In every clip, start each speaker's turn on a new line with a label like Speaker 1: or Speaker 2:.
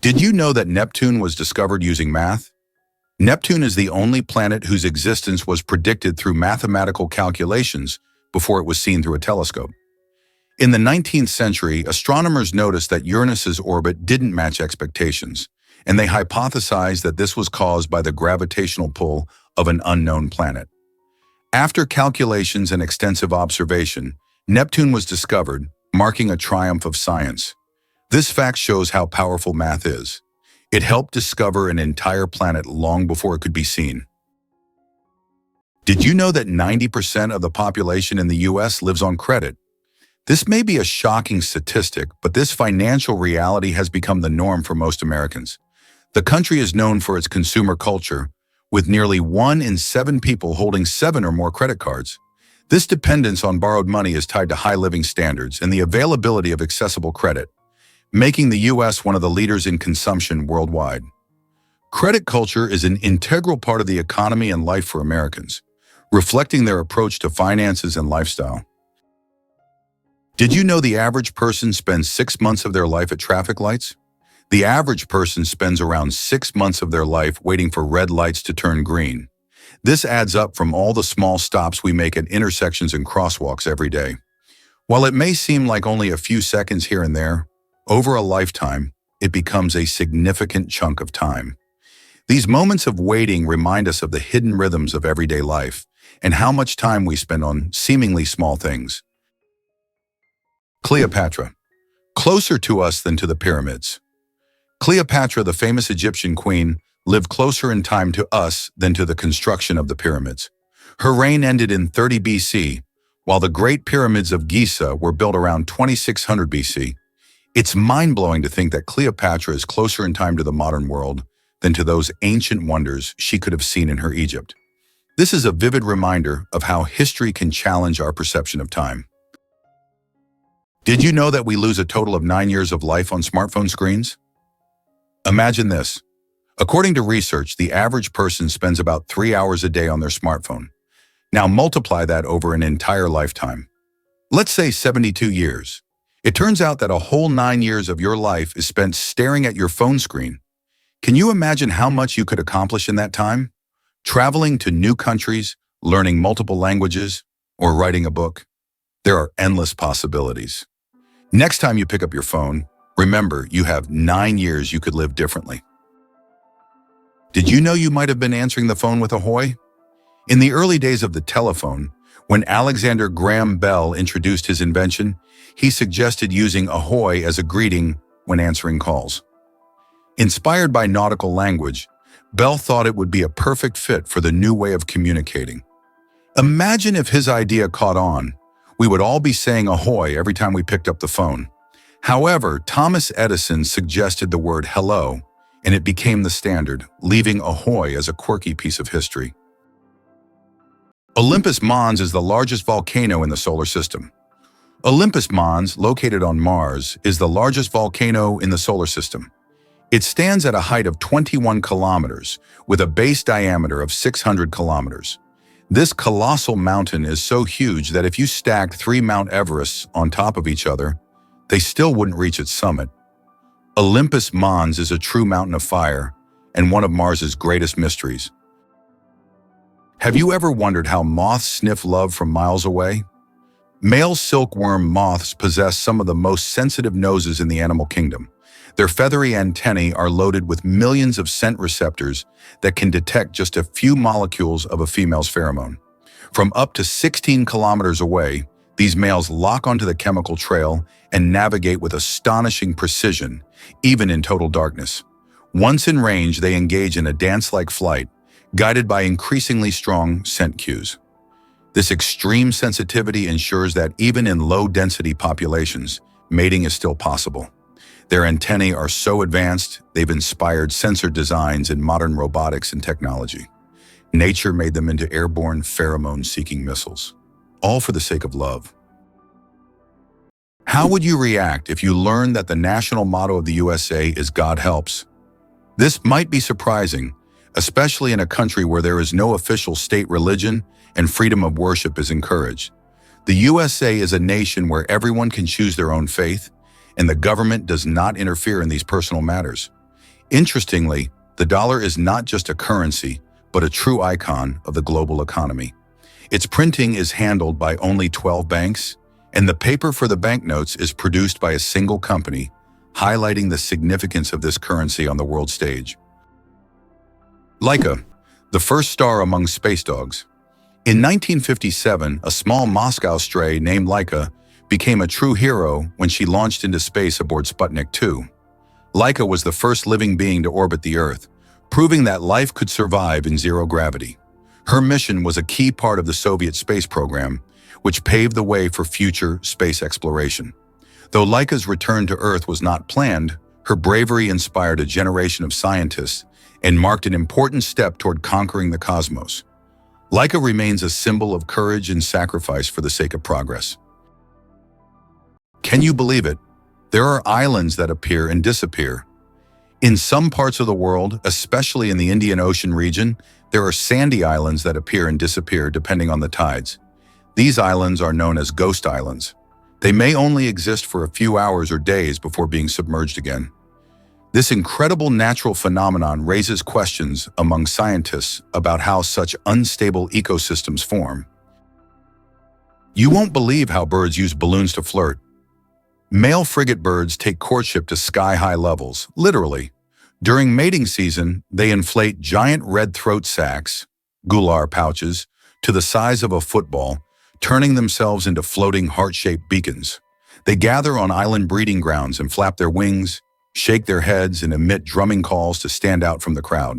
Speaker 1: Did you know that Neptune was discovered using math? Neptune is the only planet whose existence was predicted through mathematical calculations before it was seen through a telescope. In the 19th century, astronomers noticed that Uranus's orbit didn't match expectations, and they hypothesized that this was caused by the gravitational pull of an unknown planet. After calculations and extensive observation, Neptune was discovered, marking a triumph of science. This fact shows how powerful math is. It helped discover an entire planet long before it could be seen. Did you know that 90% of the population in the US lives on credit? This may be a shocking statistic, but this financial reality has become the norm for most Americans. The country is known for its consumer culture, with nearly 1 in 7 people holding 7 or more credit cards. This dependence on borrowed money is tied to high living standards and the availability of accessible credit, making the U.S. one of the leaders in consumption worldwide. Credit culture is an integral part of the economy and life for Americans, reflecting their approach to finances and lifestyle. Did you know the average person spends 6 months of their life at traffic lights? The average person spends around 6 months of their life waiting for red lights to turn green. This adds up from all the small stops we make at intersections and crosswalks every day. While it may seem like only a few seconds here and there, over a lifetime, it becomes a significant chunk of time. These moments of waiting remind us of the hidden rhythms of everyday life and how much time we spend on seemingly small things. Cleopatra, closer to us than to the pyramids. Cleopatra, the famous Egyptian queen, lived closer in time to us than to the construction of the pyramids. Her reign ended in 30 BC, while the Great Pyramids of Giza were built around 2600 BC. It's mind-blowing to think that Cleopatra is closer in time to the modern world than to those ancient wonders she could have seen in her Egypt. This is a vivid reminder of how history can challenge our perception of time. Did you know that we lose a total of 9 years of life on smartphone screens? Imagine this. According to research, the average person spends about 3 hours a day on their smartphone. Now multiply that over an entire lifetime. Let's say 72 years. It turns out that a whole 9 years of your life is spent staring at your phone screen. Can you imagine how much you could accomplish in that time? Traveling to new countries, learning multiple languages, or writing a book? There are endless possibilities. Next time you pick up your phone, remember you have 9 years you could live differently. Did you know you might have been answering the phone with ahoy? In the early days of the telephone, when Alexander Graham Bell introduced his invention, he suggested using ahoy as a greeting when answering calls. Inspired by nautical language, Bell thought it would be a perfect fit for the new way of communicating. Imagine if his idea caught on. We would all be saying ahoy every time we picked up the phone. However, Thomas Edison suggested the word hello, and it became the standard, leaving ahoy as a quirky piece of history. Olympus Mons is the largest volcano in the solar system. Olympus Mons, located on Mars, is the largest volcano in the solar system. It stands at a height of 21 kilometers, with a base diameter of 600 kilometers. This colossal mountain is so huge that if you stacked 3 Mount Everests on top of each other, they still wouldn't reach its summit. Olympus Mons is a true mountain of fire and one of Mars's greatest mysteries. Have you ever wondered how moths sniff love from miles away? Male silkworm moths possess some of the most sensitive noses in the animal kingdom. Their feathery antennae are loaded with millions of scent receptors that can detect just a few molecules of a female's pheromone. From up to 16 kilometers away, these males lock onto the chemical trail and navigate with astonishing precision, even in total darkness. Once in range, they engage in a dance-like flight, guided by increasingly strong scent cues. This extreme sensitivity ensures that even in low-density populations, mating is still possible. Their antennae are so advanced, they've inspired sensor designs in modern robotics and technology. Nature made them into airborne pheromone-seeking missiles, all for the sake of love. How would you react if you learned that the national motto of the USA is God helps? This might be surprising, especially in a country where there is no official state religion and freedom of worship is encouraged. The USA is a nation where everyone can choose their own faith, and the government does not interfere in these personal matters. Interestingly, the dollar is not just a currency, but a true icon of the global economy. Its printing is handled by only 12 banks, and the paper for the banknotes is produced by a single company, highlighting the significance of this currency on the world stage. Laika, the first star among space dogs. In 1957, a small Moscow stray named Laika became a true hero when she launched into space aboard Sputnik 2. Laika was the first living being to orbit the Earth, proving that life could survive in zero gravity. Her mission was a key part of the Soviet space program, which paved the way for future space exploration. Though Laika's return to Earth was not planned, her bravery inspired a generation of scientists and marked an important step toward conquering the cosmos. Laika remains a symbol of courage and sacrifice for the sake of progress. Can you believe it? There are islands that appear and disappear. In some parts of the world, especially in the Indian Ocean region, there are sandy islands that appear and disappear depending on the tides. These islands are known as ghost islands. They may only exist for a few hours or days before being submerged again. This incredible natural phenomenon raises questions among scientists about how such unstable ecosystems form. You won't believe how birds use balloons to flirt. Male frigate birds take courtship to sky-high levels, literally. During mating season, they inflate giant red throat sacs, gular pouches, to the size of a football, turning themselves into floating heart-shaped beacons. They gather on island breeding grounds and flap their wings, shake their heads, and emit drumming calls to stand out from the crowd.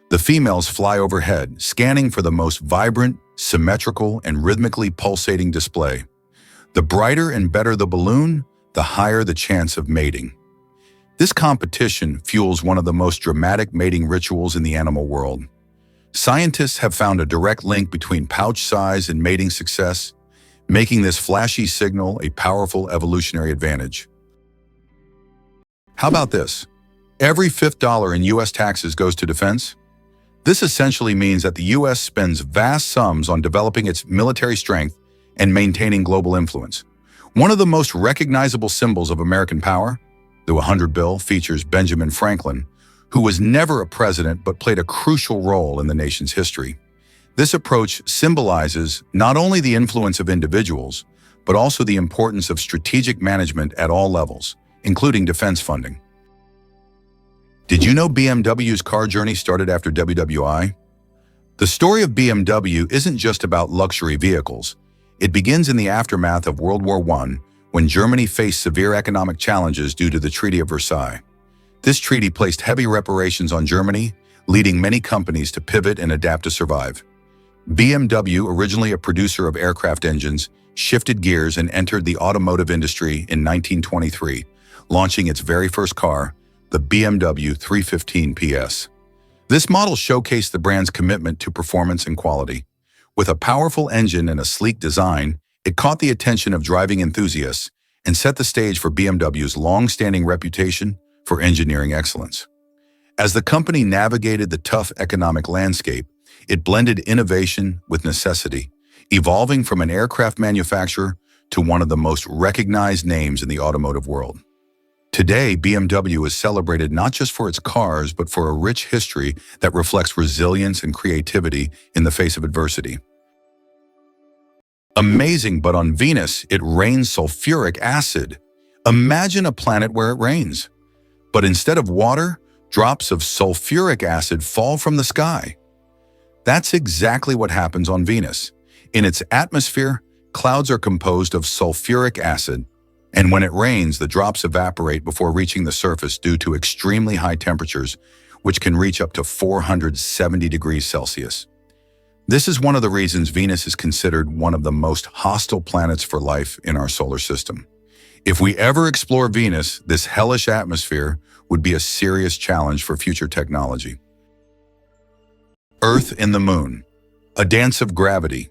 Speaker 1: The females fly overhead, scanning for the most vibrant, symmetrical, and rhythmically pulsating display. The brighter and better the balloon, the higher the chance of mating. This competition fuels one of the most dramatic mating rituals in the animal world. Scientists have found a direct link between pouch size and mating success, making this flashy signal a powerful evolutionary advantage. How about this? Every fifth dollar in U.S. taxes goes to defense? This essentially means that the U.S. spends vast sums on developing its military strength and maintaining global influence. One of the most recognizable symbols of American power, the 100 bill, features Benjamin Franklin, who was never a president but played a crucial role in the nation's history. This approach symbolizes not only the influence of individuals, but also the importance of strategic management at all levels, including defense funding. Did you know BMW's car journey started after WWI? The story of BMW isn't just about luxury vehicles. It begins in the aftermath of World War I, when Germany faced severe economic challenges due to the Treaty of Versailles. This treaty placed heavy reparations on Germany, leading many companies to pivot and adapt to survive. BMW, originally a producer of aircraft engines, shifted gears and entered the automotive industry in 1923, launching its very first car, the BMW 315 PS. This model showcased the brand's commitment to performance and quality. With a powerful engine and a sleek design, it caught the attention of driving enthusiasts and set the stage for BMW's long-standing reputation for engineering excellence. As the company navigated the tough economic landscape, it blended innovation with necessity, evolving from an aircraft manufacturer to one of the most recognized names in the automotive world. Today, BMW is celebrated not just for its cars, but for a rich history that reflects resilience and creativity in the face of adversity. Amazing, but on Venus, it rains sulfuric acid. Imagine a planet where it rains. But instead of water, drops of sulfuric acid fall from the sky. That's exactly what happens on Venus. In its atmosphere, clouds are composed of sulfuric acid, and when it rains, the drops evaporate before reaching the surface due to extremely high temperatures, which can reach up to 470 degrees Celsius. This is one of the reasons Venus is considered one of the most hostile planets for life in our solar system. If we ever explore Venus, this hellish atmosphere would be a serious challenge for future technology. Earth and the Moon, a dance of gravity.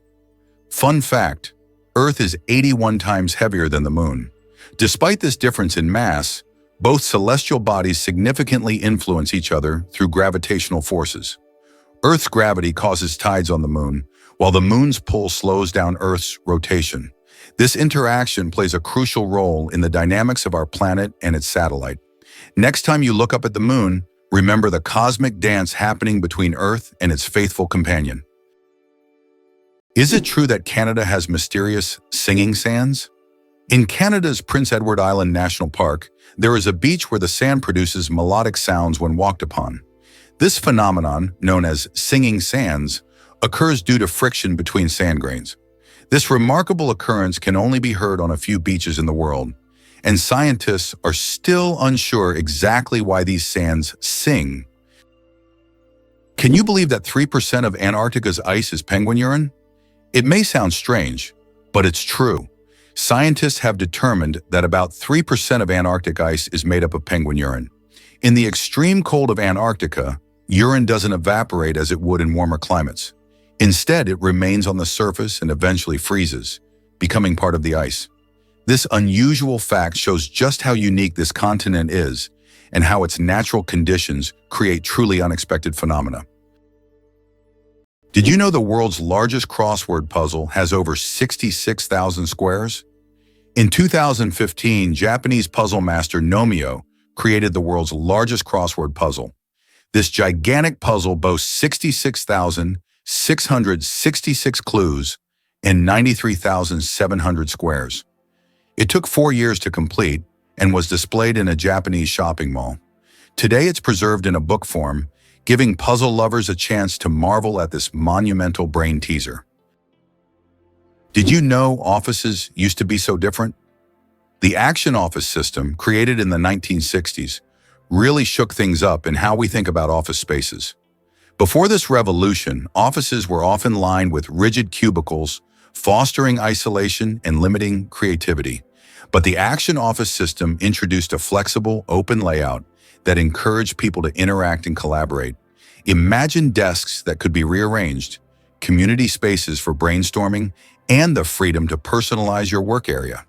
Speaker 1: Fun fact, Earth is 81 times heavier than the Moon. Despite this difference in mass, both celestial bodies significantly influence each other through gravitational forces. Earth's gravity causes tides on the Moon, while the Moon's pull slows down Earth's rotation. This interaction plays a crucial role in the dynamics of our planet and its satellite. Next time you look up at the Moon, Remember the cosmic dance happening between Earth and its faithful companion. Is it true that Canada has mysterious singing sands? In Canada's Prince Edward Island National Park, there is a beach where the sand produces melodic sounds when walked upon. This phenomenon, known as singing sands, occurs due to friction between sand grains. This remarkable occurrence can only be heard on a few beaches in the world, and scientists are still unsure exactly why these sands sing. Can you believe that 3% of Antarctica's ice is penguin urine? It may sound strange, but it's true. Scientists have determined that about 3% of Antarctic ice is made up of penguin urine. In the extreme cold of Antarctica, urine doesn't evaporate as it would in warmer climates. Instead, it remains on the surface and eventually freezes, becoming part of the ice. This unusual fact shows just how unique this continent is and how its natural conditions create truly unexpected phenomena. Did you know the world's largest crossword puzzle has over 66,000 squares? In 2015, Japanese puzzle master Nomio created the world's largest crossword puzzle. This gigantic puzzle boasts 66,666 clues and 93,700 squares. It took 4 years to complete and was displayed in a Japanese shopping mall. Today it's preserved in a book form, giving puzzle lovers a chance to marvel at this monumental brain teaser. Did you know offices used to be so different? The action office system, created in the 1960s, really shook things up in how we think about office spaces. Before this revolution, offices were often lined with rigid cubicles, fostering isolation and limiting creativity. But the action office system introduced a flexible, open layout that encouraged people to interact and collaborate. Imagine desks that could be rearranged, community spaces for brainstorming, and the freedom to personalize your work area.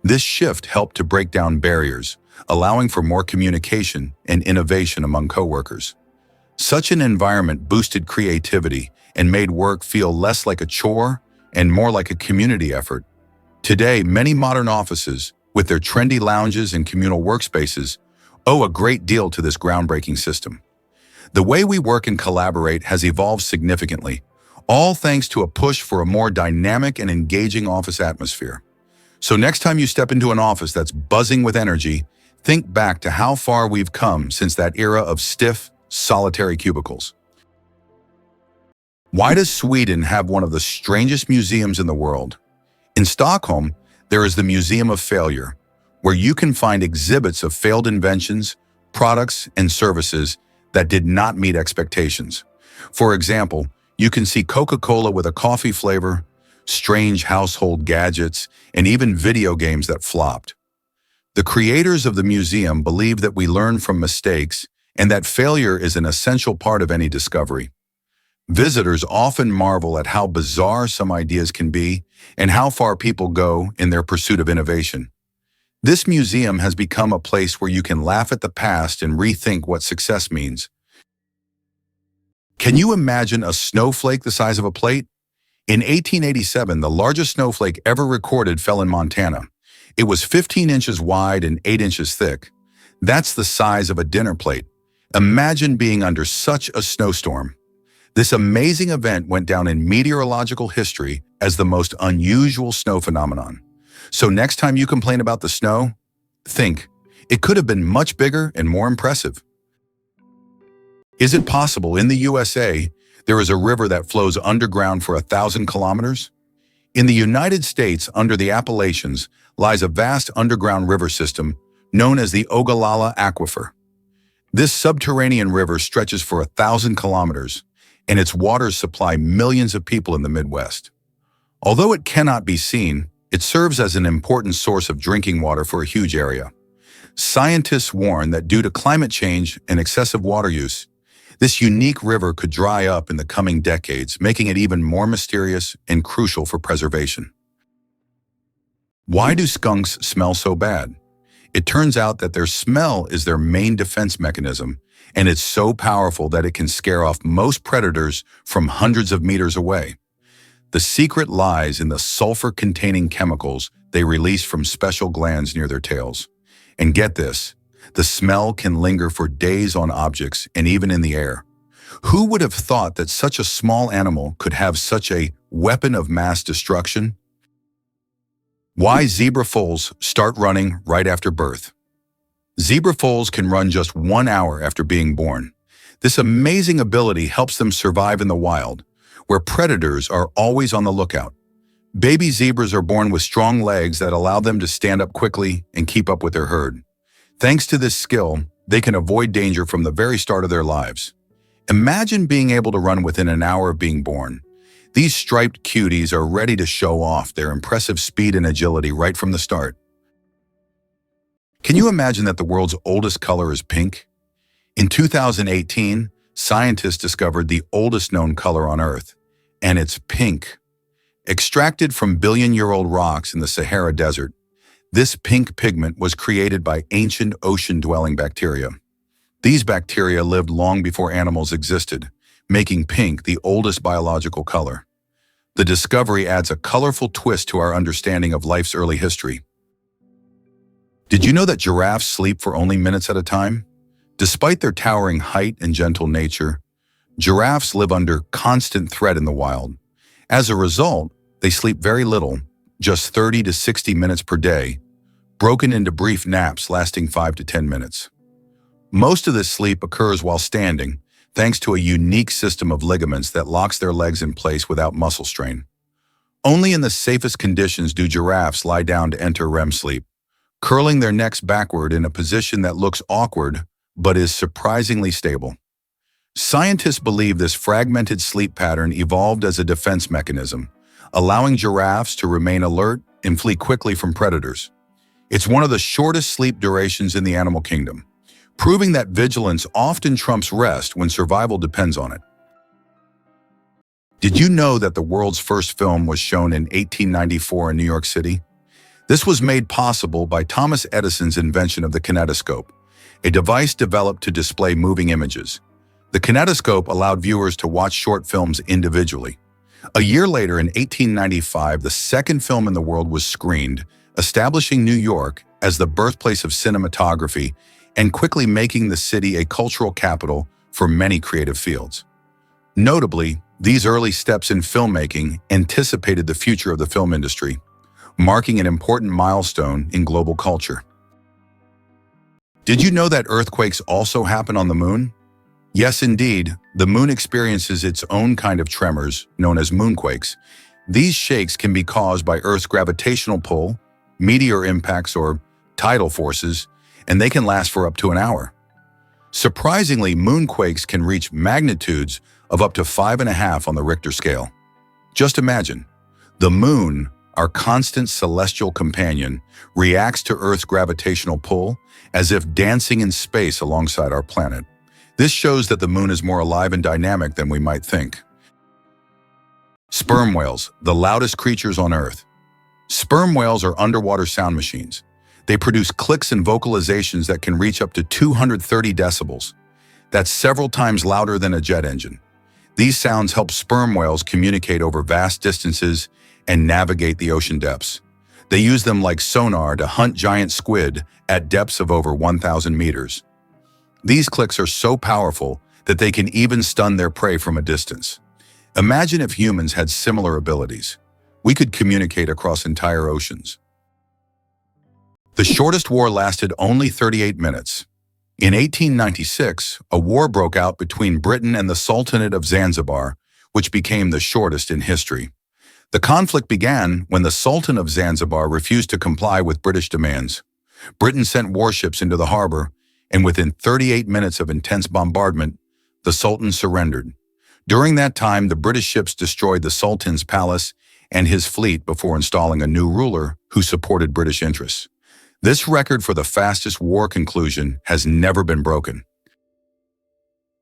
Speaker 1: This shift helped to break down barriers, allowing for more communication and innovation among coworkers. Such an environment boosted creativity and made work feel less like a chore and more like a community effort. Today, many modern offices, with their trendy lounges and communal workspaces, owe a great deal to this groundbreaking system. The way we work and collaborate has evolved significantly, all thanks to a push for a more dynamic and engaging office atmosphere. So next time you step into an office that's buzzing with energy, think back to how far we've come since that era of stiff, solitary cubicles. Why does Sweden have one of the strangest museums in the world? In Stockholm, there is the Museum of Failure, where you can find exhibits of failed inventions, products, and services that did not meet expectations. For example, you can see Coca-Cola with a coffee flavor, strange household gadgets, and even video games that flopped. The creators of the museum believe that we learn from mistakes and that failure is an essential part of any discovery. Visitors often marvel at how bizarre some ideas can be and how far people go in their pursuit of innovation. This museum has become a place where you can laugh at the past and rethink what success means. Can you imagine a snowflake the size of a plate? In 1887, the largest snowflake ever recorded fell in Montana. It was 15 inches wide and 8 inches thick. That's the size of a dinner plate. Imagine being under such a snowstorm. This amazing event went down in meteorological history as the most unusual snow phenomenon. So next time you complain about the snow, think, it could have been much bigger and more impressive. Is it possible in the USA there is a river that flows underground for 1,000 kilometers? In the United States, under the Appalachians, lies a vast underground river system known as the Ogallala Aquifer. This subterranean river stretches for 1,000 kilometers, and its waters supply millions of people in the Midwest. Although it cannot be seen, it serves as an important source of drinking water for a huge area. Scientists warn that due to climate change and excessive water use, this unique river could dry up in the coming decades, making it even more mysterious and crucial for preservation. Why do skunks smell so bad? It turns out that their smell is their main defense mechanism, and it's so powerful that it can scare off most predators from hundreds of meters away. The secret lies in the sulfur-containing chemicals they release from special glands near their tails. And get this, The smell can linger for days on objects and even in the air. Who would have thought that such a small animal could have such a weapon of mass destruction? Why zebra foals start running right after birth. Zebra foals can run just 1 hour after being born. This amazing ability helps them survive in the wild, where predators are always on the lookout. Baby zebras are born with strong legs that allow them to stand up quickly and keep up with their herd. Thanks to this skill, they can avoid danger from the very start of their lives. Imagine being able to run within an hour of being born. These striped cuties are ready to show off their impressive speed and agility right from the start. Can you imagine that the world's oldest color is pink? In 2018, scientists discovered the oldest known color on Earth, and it's pink. Extracted from billion-year-old rocks in the Sahara Desert, this pink pigment was created by ancient ocean-dwelling bacteria. These bacteria lived long before animals existed, making pink the oldest biological color. The discovery adds a colorful twist to our understanding of life's early history. Did you know that giraffes sleep for only minutes at a time? Despite their towering height and gentle nature, giraffes live under constant threat in the wild. As a result, they sleep very little, just 30 to 60 minutes per day, broken into brief naps lasting 5 to 10 minutes. Most of this sleep occurs while standing, thanks to a unique system of ligaments that locks their legs in place without muscle strain. Only in the safest conditions do giraffes lie down to enter REM sleep, curling their necks backward in a position that looks awkward but is surprisingly stable. Scientists believe this fragmented sleep pattern evolved as a defense mechanism, allowing giraffes to remain alert and flee quickly from predators. It's one of the shortest sleep durations in the animal kingdom, proving that vigilance often trumps rest when survival depends on it. Did you know that the world's first film was shown in 1894 in New York City? This was made possible by Thomas Edison's invention of the kinetoscope, a device developed to display moving images. The kinetoscope allowed viewers to watch short films individually. A year later, in 1895, the second film in the world was screened, establishing New York as the birthplace of cinematography and quickly making the city a cultural capital for many creative fields. Notably, these early steps in filmmaking anticipated the future of the film industry, marking an important milestone in global culture. Did you know that earthquakes also happen on the moon? Yes, indeed, the moon experiences its own kind of tremors, known as moonquakes. These shakes can be caused by Earth's gravitational pull, meteor impacts, or tidal forces, and they can last for up to an hour. Surprisingly, moonquakes can reach magnitudes of up to 5.5 on the Richter scale. Just imagine, the moon, our constant celestial companion, reacts to Earth's gravitational pull as if dancing in space alongside our planet. This shows that the moon is more alive and dynamic than we might think. Sperm whales, the loudest creatures on Earth. Sperm whales are underwater sound machines. They produce clicks and vocalizations that can reach up to 230 decibels. That's several times louder than a jet engine. These sounds help sperm whales communicate over vast distances and navigate the ocean depths. They use them like sonar to hunt giant squid at depths of over 1,000 meters. These clicks are so powerful that they can even stun their prey from a distance. Imagine if humans had similar abilities. We could communicate across entire oceans. The shortest war lasted only 38 minutes. In 1896, a war broke out between Britain and the Sultanate of Zanzibar, which became the shortest in history. The conflict began when the Sultan of Zanzibar refused to comply with British demands. Britain sent warships into the harbor, and within 38 minutes of intense bombardment, the Sultan surrendered. During that time, the British ships destroyed the Sultan's palace and his fleet before installing a new ruler who supported British interests. This record for the fastest war conclusion has never been broken.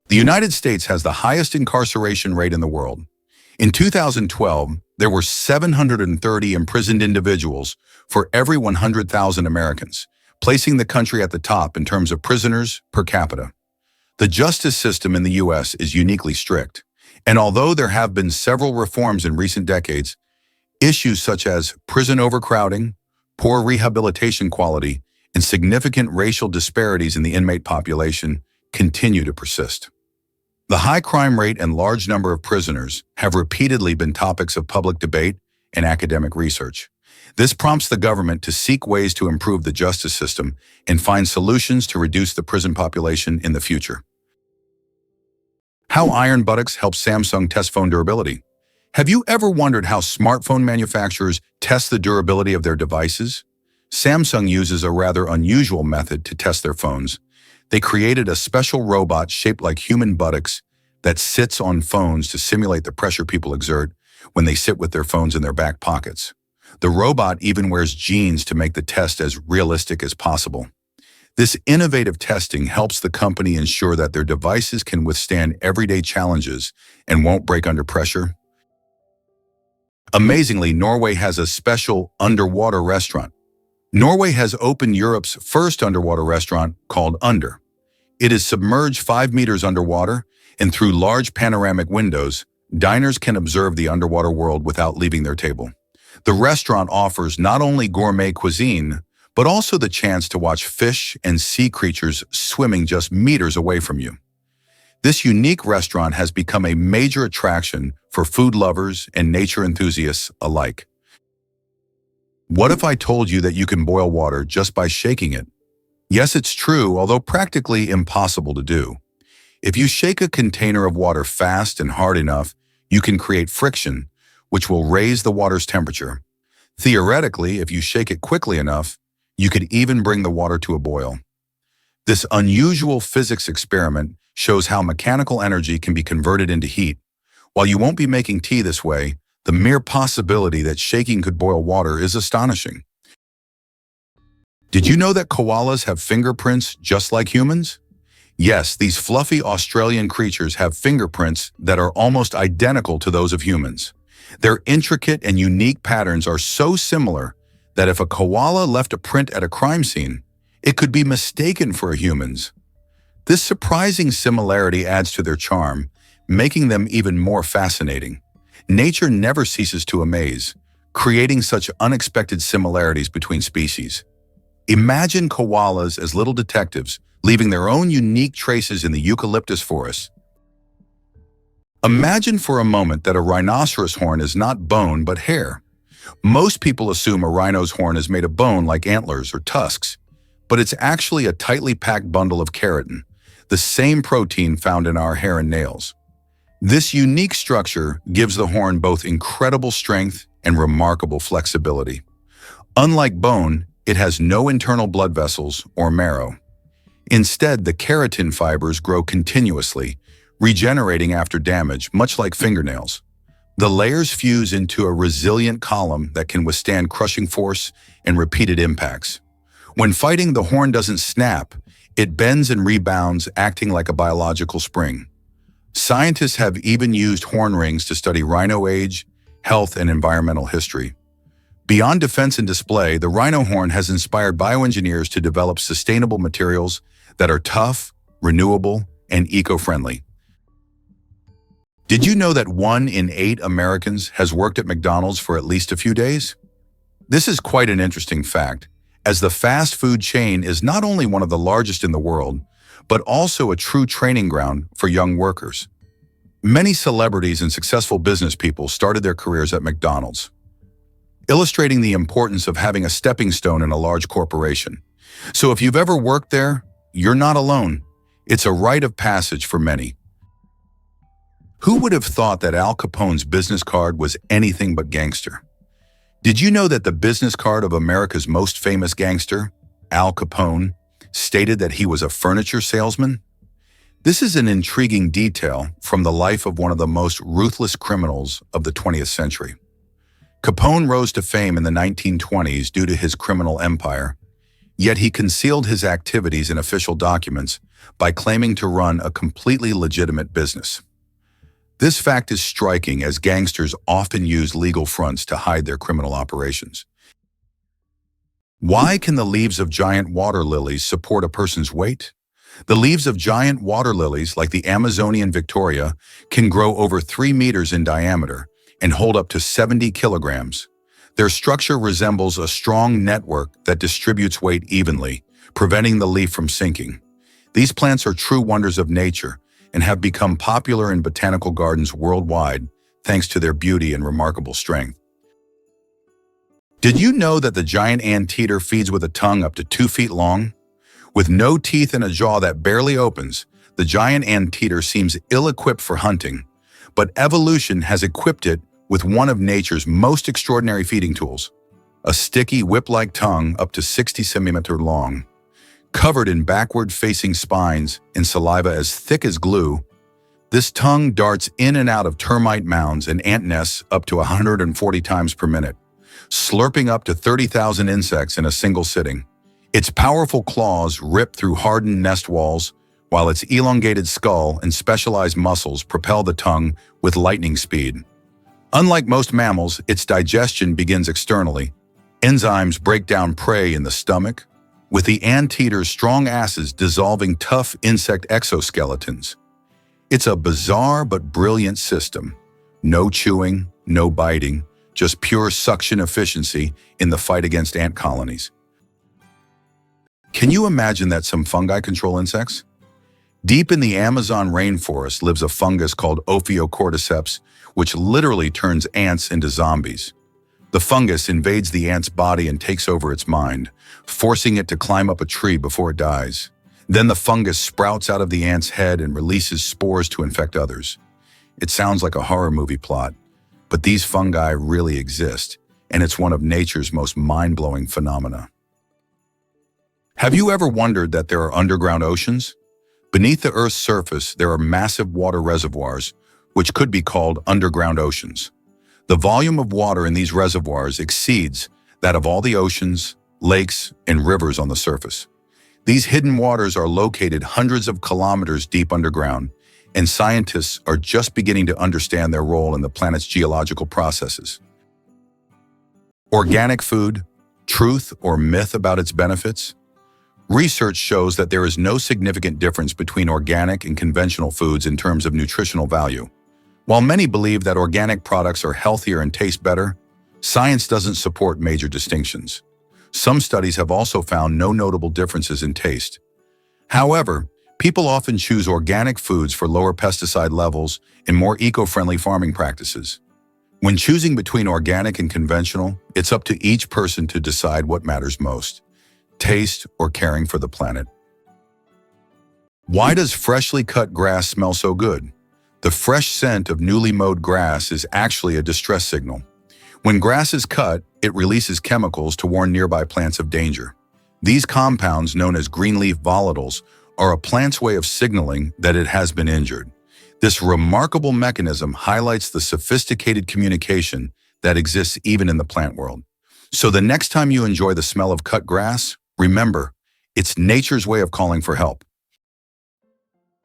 Speaker 1: The United States has the highest incarceration rate in the world. In 2012, there were 730 imprisoned individuals for every 100,000 Americans, placing the country at the top in terms of prisoners per capita. The justice system in the U.S. is uniquely strict, and although there have been several reforms in recent decades, issues such as prison overcrowding, poor rehabilitation quality, and significant racial disparities in the inmate population continue to persist. The high crime rate and large number of prisoners have repeatedly been topics of public debate and academic research. This prompts the government to seek ways to improve the justice system and find solutions to reduce the prison population in the future. How iron buttocks help Samsung test phone durability. Have you ever wondered how smartphone manufacturers test the durability of their devices? Samsung uses a rather unusual method to test their phones. They created a special robot shaped like human buttocks that sits on phones to simulate the pressure people exert when they sit with their phones in their back pockets. The robot even wears jeans to make the test as realistic as possible. This innovative testing helps the company ensure that their devices can withstand everyday challenges and won't break under pressure. Amazingly, Norway has a special underwater restaurant. Norway has opened Europe's first underwater restaurant called Under. It is submerged 5 meters underwater, and through large panoramic windows, diners can observe the underwater world without leaving their table. The restaurant offers not only gourmet cuisine, but also the chance to watch fish and sea creatures swimming just meters away from you. This unique restaurant has become a major attraction for food lovers and nature enthusiasts alike. What if I told you that you can boil water just by shaking it? Yes, it's true, although practically impossible to do. If you shake a container of water fast and hard enough, you can create friction, which will raise the water's temperature. Theoretically, if you shake it quickly enough, you could even bring the water to a boil. This unusual physics experiment shows how mechanical energy can be converted into heat. While you won't be making tea this way, the mere possibility that shaking could boil water is astonishing. Did you know that koalas have fingerprints just like humans? Yes, these fluffy Australian creatures have fingerprints that are almost identical to those of humans. Their intricate and unique patterns are so similar that if a koala left a print at a crime scene, it could be mistaken for a human's. This surprising similarity adds to their charm, making them even more fascinating. Nature never ceases to amaze, creating such unexpected similarities between species. Imagine koalas as little detectives, leaving their own unique traces in the eucalyptus forest. Imagine for a moment that a rhinoceros horn is not bone but hair. Most people assume a rhino's horn is made of bone like antlers or tusks, but it's actually a tightly packed bundle of keratin, the same protein found in our hair and nails. This unique structure gives the horn both incredible strength and remarkable flexibility. Unlike bone, it has no internal blood vessels or marrow. Instead, the keratin fibers grow continuously, regenerating after damage, much like fingernails. The layers fuse into a resilient column that can withstand crushing force and repeated impacts. When fighting, the horn doesn't snap, it bends and rebounds, acting like a biological spring. Scientists have even used horn rings to study rhino age, health, and environmental history. Beyond defense and display, the rhino horn has inspired bioengineers to develop sustainable materials that are tough, renewable, and eco-friendly. Did you know that 1 in 8 Americans has worked at McDonald's for at least a few days? This is quite an interesting fact, as the fast food chain is not only one of the largest in the world, but also a true training ground for young workers. Many celebrities and successful business people started their careers at McDonald's, illustrating the importance of having a stepping stone in a large corporation. So if you've ever worked there, you're not alone. It's a rite of passage for many. Who would have thought that Al Capone's business card was anything but gangster? Did you know that the business card of America's most famous gangster, Al Capone, stated that he was a furniture salesman? This is an intriguing detail from the life of one of the most ruthless criminals of the 20th century. Capone rose to fame in the 1920s due to his criminal empire, yet he concealed his activities in official documents by claiming to run a completely legitimate business. This fact is striking, as gangsters often use legal fronts to hide their criminal operations. Why can the leaves of giant water lilies support a person's weight? The leaves of giant water lilies, like the Amazonian Victoria, can grow over 3 meters in diameter and hold up to 70 kilograms. Their structure resembles a strong network that distributes weight evenly, preventing the leaf from sinking. These plants are true wonders of nature and have become popular in botanical gardens worldwide thanks to their beauty and remarkable strength. Did you know that the giant anteater feeds with a tongue up to 2 feet long? With no teeth and a jaw that barely opens, the giant anteater seems ill-equipped for hunting, but evolution has equipped it with one of nature's most extraordinary feeding tools, a sticky whip-like tongue up to 60 centimeters long. Covered in backward-facing spines and saliva as thick as glue, this tongue darts in and out of termite mounds and ant nests up to 140 times per minute, slurping up to 30,000 insects in a single sitting. Its powerful claws rip through hardened nest walls, while its elongated skull and specialized muscles propel the tongue with lightning speed. Unlike most mammals, its digestion begins externally. Enzymes break down prey in the stomach, with the anteater's strong acids dissolving tough insect exoskeletons. It's a bizarre but brilliant system. No chewing, no biting, just pure suction efficiency in the fight against ant colonies. Can you imagine that some fungi control insects? Deep in the Amazon rainforest lives a fungus called Ophiocordyceps, which literally turns ants into zombies. The fungus invades the ant's body and takes over its mind, forcing it to climb up a tree before it dies. Then the fungus sprouts out of the ant's head and releases spores to infect others. It sounds like a horror movie plot, but these fungi really exist, and it's one of nature's most mind-blowing phenomena. Have you ever wondered that there are underground oceans? Beneath the Earth's surface, there are massive water reservoirs, which could be called underground oceans. The volume of water in these reservoirs exceeds that of all the oceans, lakes, and rivers on the surface. These hidden waters are located hundreds of kilometers deep underground, and scientists are just beginning to understand their role in the planet's geological processes. Organic food, truth or myth about its benefits? Research shows that there is no significant difference between organic and conventional foods in terms of nutritional value. While many believe that organic products are healthier and taste better, science doesn't support major distinctions. Some studies have also found no notable differences in taste. However, people often choose organic foods for lower pesticide levels and more eco-friendly farming practices. When choosing between organic and conventional, it's up to each person to decide what matters most: taste or caring for the planet. Why does freshly cut grass smell so good? The fresh scent of newly mowed grass is actually a distress signal. When grass is cut, it releases chemicals to warn nearby plants of danger. These compounds, known as greenleaf volatiles, are a plant's way of signaling that it has been injured. This remarkable mechanism highlights the sophisticated communication that exists even in the plant world. So the next time you enjoy the smell of cut grass, remember, it's nature's way of calling for help.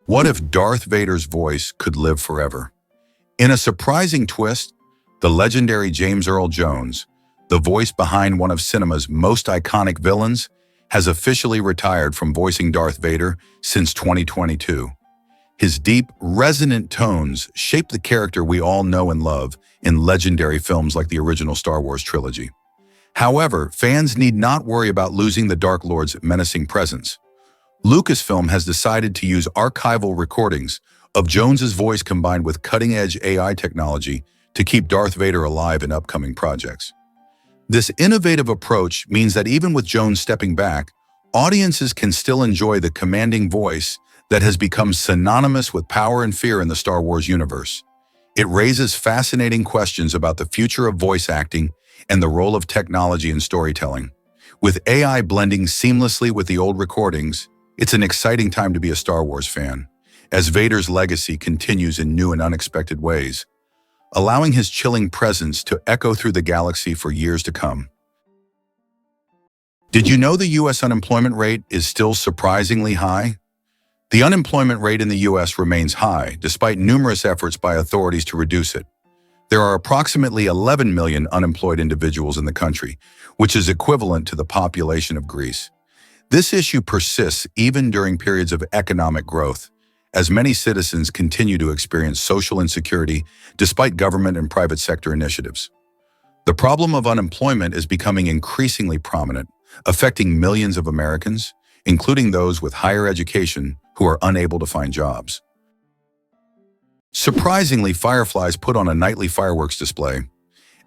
Speaker 1: What if Darth Vader's voice could live forever? In a surprising twist, the legendary James Earl Jones, the voice behind one of cinema's most iconic villains, has officially retired from voicing Darth Vader since 2022. His deep, resonant tones shape the character we all know and love in legendary films like the original Star Wars trilogy. However, fans need not worry about losing the Dark Lord's menacing presence. Lucasfilm has decided to use archival recordings of Jones's voice combined with cutting-edge AI technology to keep Darth Vader alive in upcoming projects. This innovative approach means that even with Jones stepping back, audiences can still enjoy the commanding voice that has become synonymous with power and fear in the Star Wars universe. It raises fascinating questions about the future of voice acting and the role of technology in storytelling. With AI blending seamlessly with the old recordings, it's an exciting time to be a Star Wars fan, as Vader's legacy continues in new and unexpected ways, allowing his chilling presence to echo through the galaxy for years to come. Did you know the U.S. unemployment rate is still surprisingly high? The unemployment rate in the U.S. remains high, despite numerous efforts by authorities to reduce it. There are approximately 11 million unemployed individuals in the country, which is equivalent to the population of Greece. This issue persists even during periods of economic growth, as many citizens continue to experience social insecurity despite government and private sector initiatives. The problem of unemployment is becoming increasingly prominent, affecting millions of Americans, including those with higher education who are unable to find jobs. Surprisingly, fireflies put on a nightly fireworks display.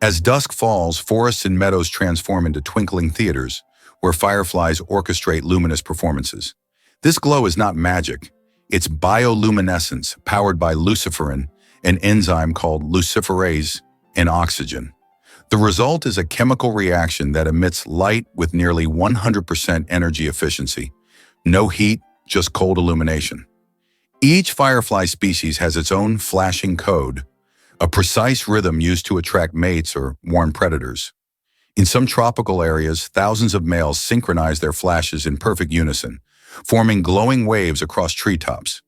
Speaker 1: As dusk falls, forests and meadows transform into twinkling theaters, where fireflies orchestrate luminous performances. This glow is not magic. It's bioluminescence powered by luciferin, an enzyme called luciferase, and oxygen. The result is a chemical reaction that emits light with nearly 100% energy efficiency. No heat, just cold illumination. Each firefly species has its own flashing code, a precise rhythm used to attract mates or warn predators. In some tropical areas, thousands of males synchronize their flashes in perfect unison, forming glowing waves across treetops.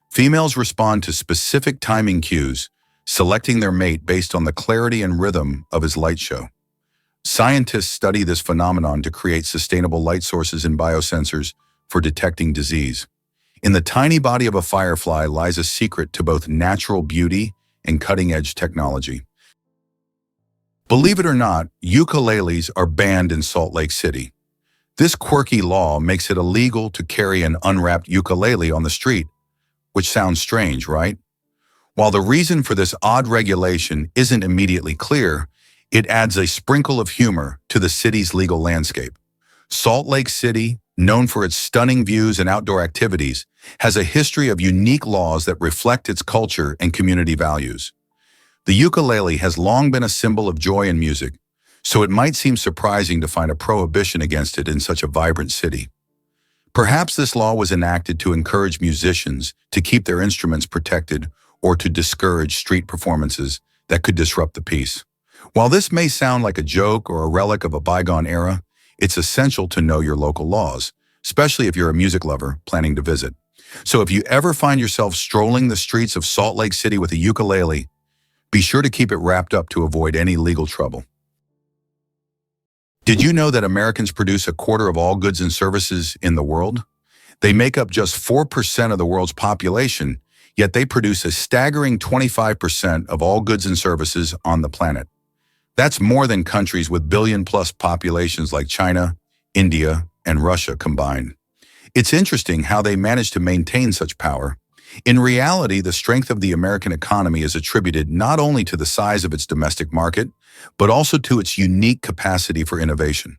Speaker 1: Females respond to specific timing cues, selecting their mate based on the clarity and rhythm of his light show. Scientists study this phenomenon to create sustainable light sources and biosensors for detecting disease. In the tiny body of a firefly lies a secret to both natural beauty and cutting-edge technology. Believe it or not, ukuleles are banned in Salt Lake City. This quirky law makes it illegal to carry an unwrapped ukulele on the street, which sounds strange, right? While the reason for this odd regulation isn't immediately clear, it adds a sprinkle of humor to the city's legal landscape. Salt Lake City, known for its stunning views and outdoor activities, has a history of unique laws that reflect its culture and community values. The ukulele has long been a symbol of joy and music, so it might seem surprising to find a prohibition against it in such a vibrant city. Perhaps this law was enacted to encourage musicians to keep their instruments protected or to discourage street performances that could disrupt the peace. While this may sound like a joke or a relic of a bygone era, it's essential to know your local laws, especially if you're a music lover planning to visit. So if you ever find yourself strolling the streets of Salt Lake City with a ukulele, be sure to keep it wrapped up to avoid any legal trouble. Did you know that Americans produce a quarter of all goods and services in the world? They make up just 4% of the world's population, yet they produce a staggering 25% of all goods and services on the planet. That's more than countries with billion-plus populations like China, India, and Russia combined. It's interesting how they manage to maintain such power. In reality, the strength of the American economy is attributed not only to the size of its domestic market, but also to its unique capacity for innovation.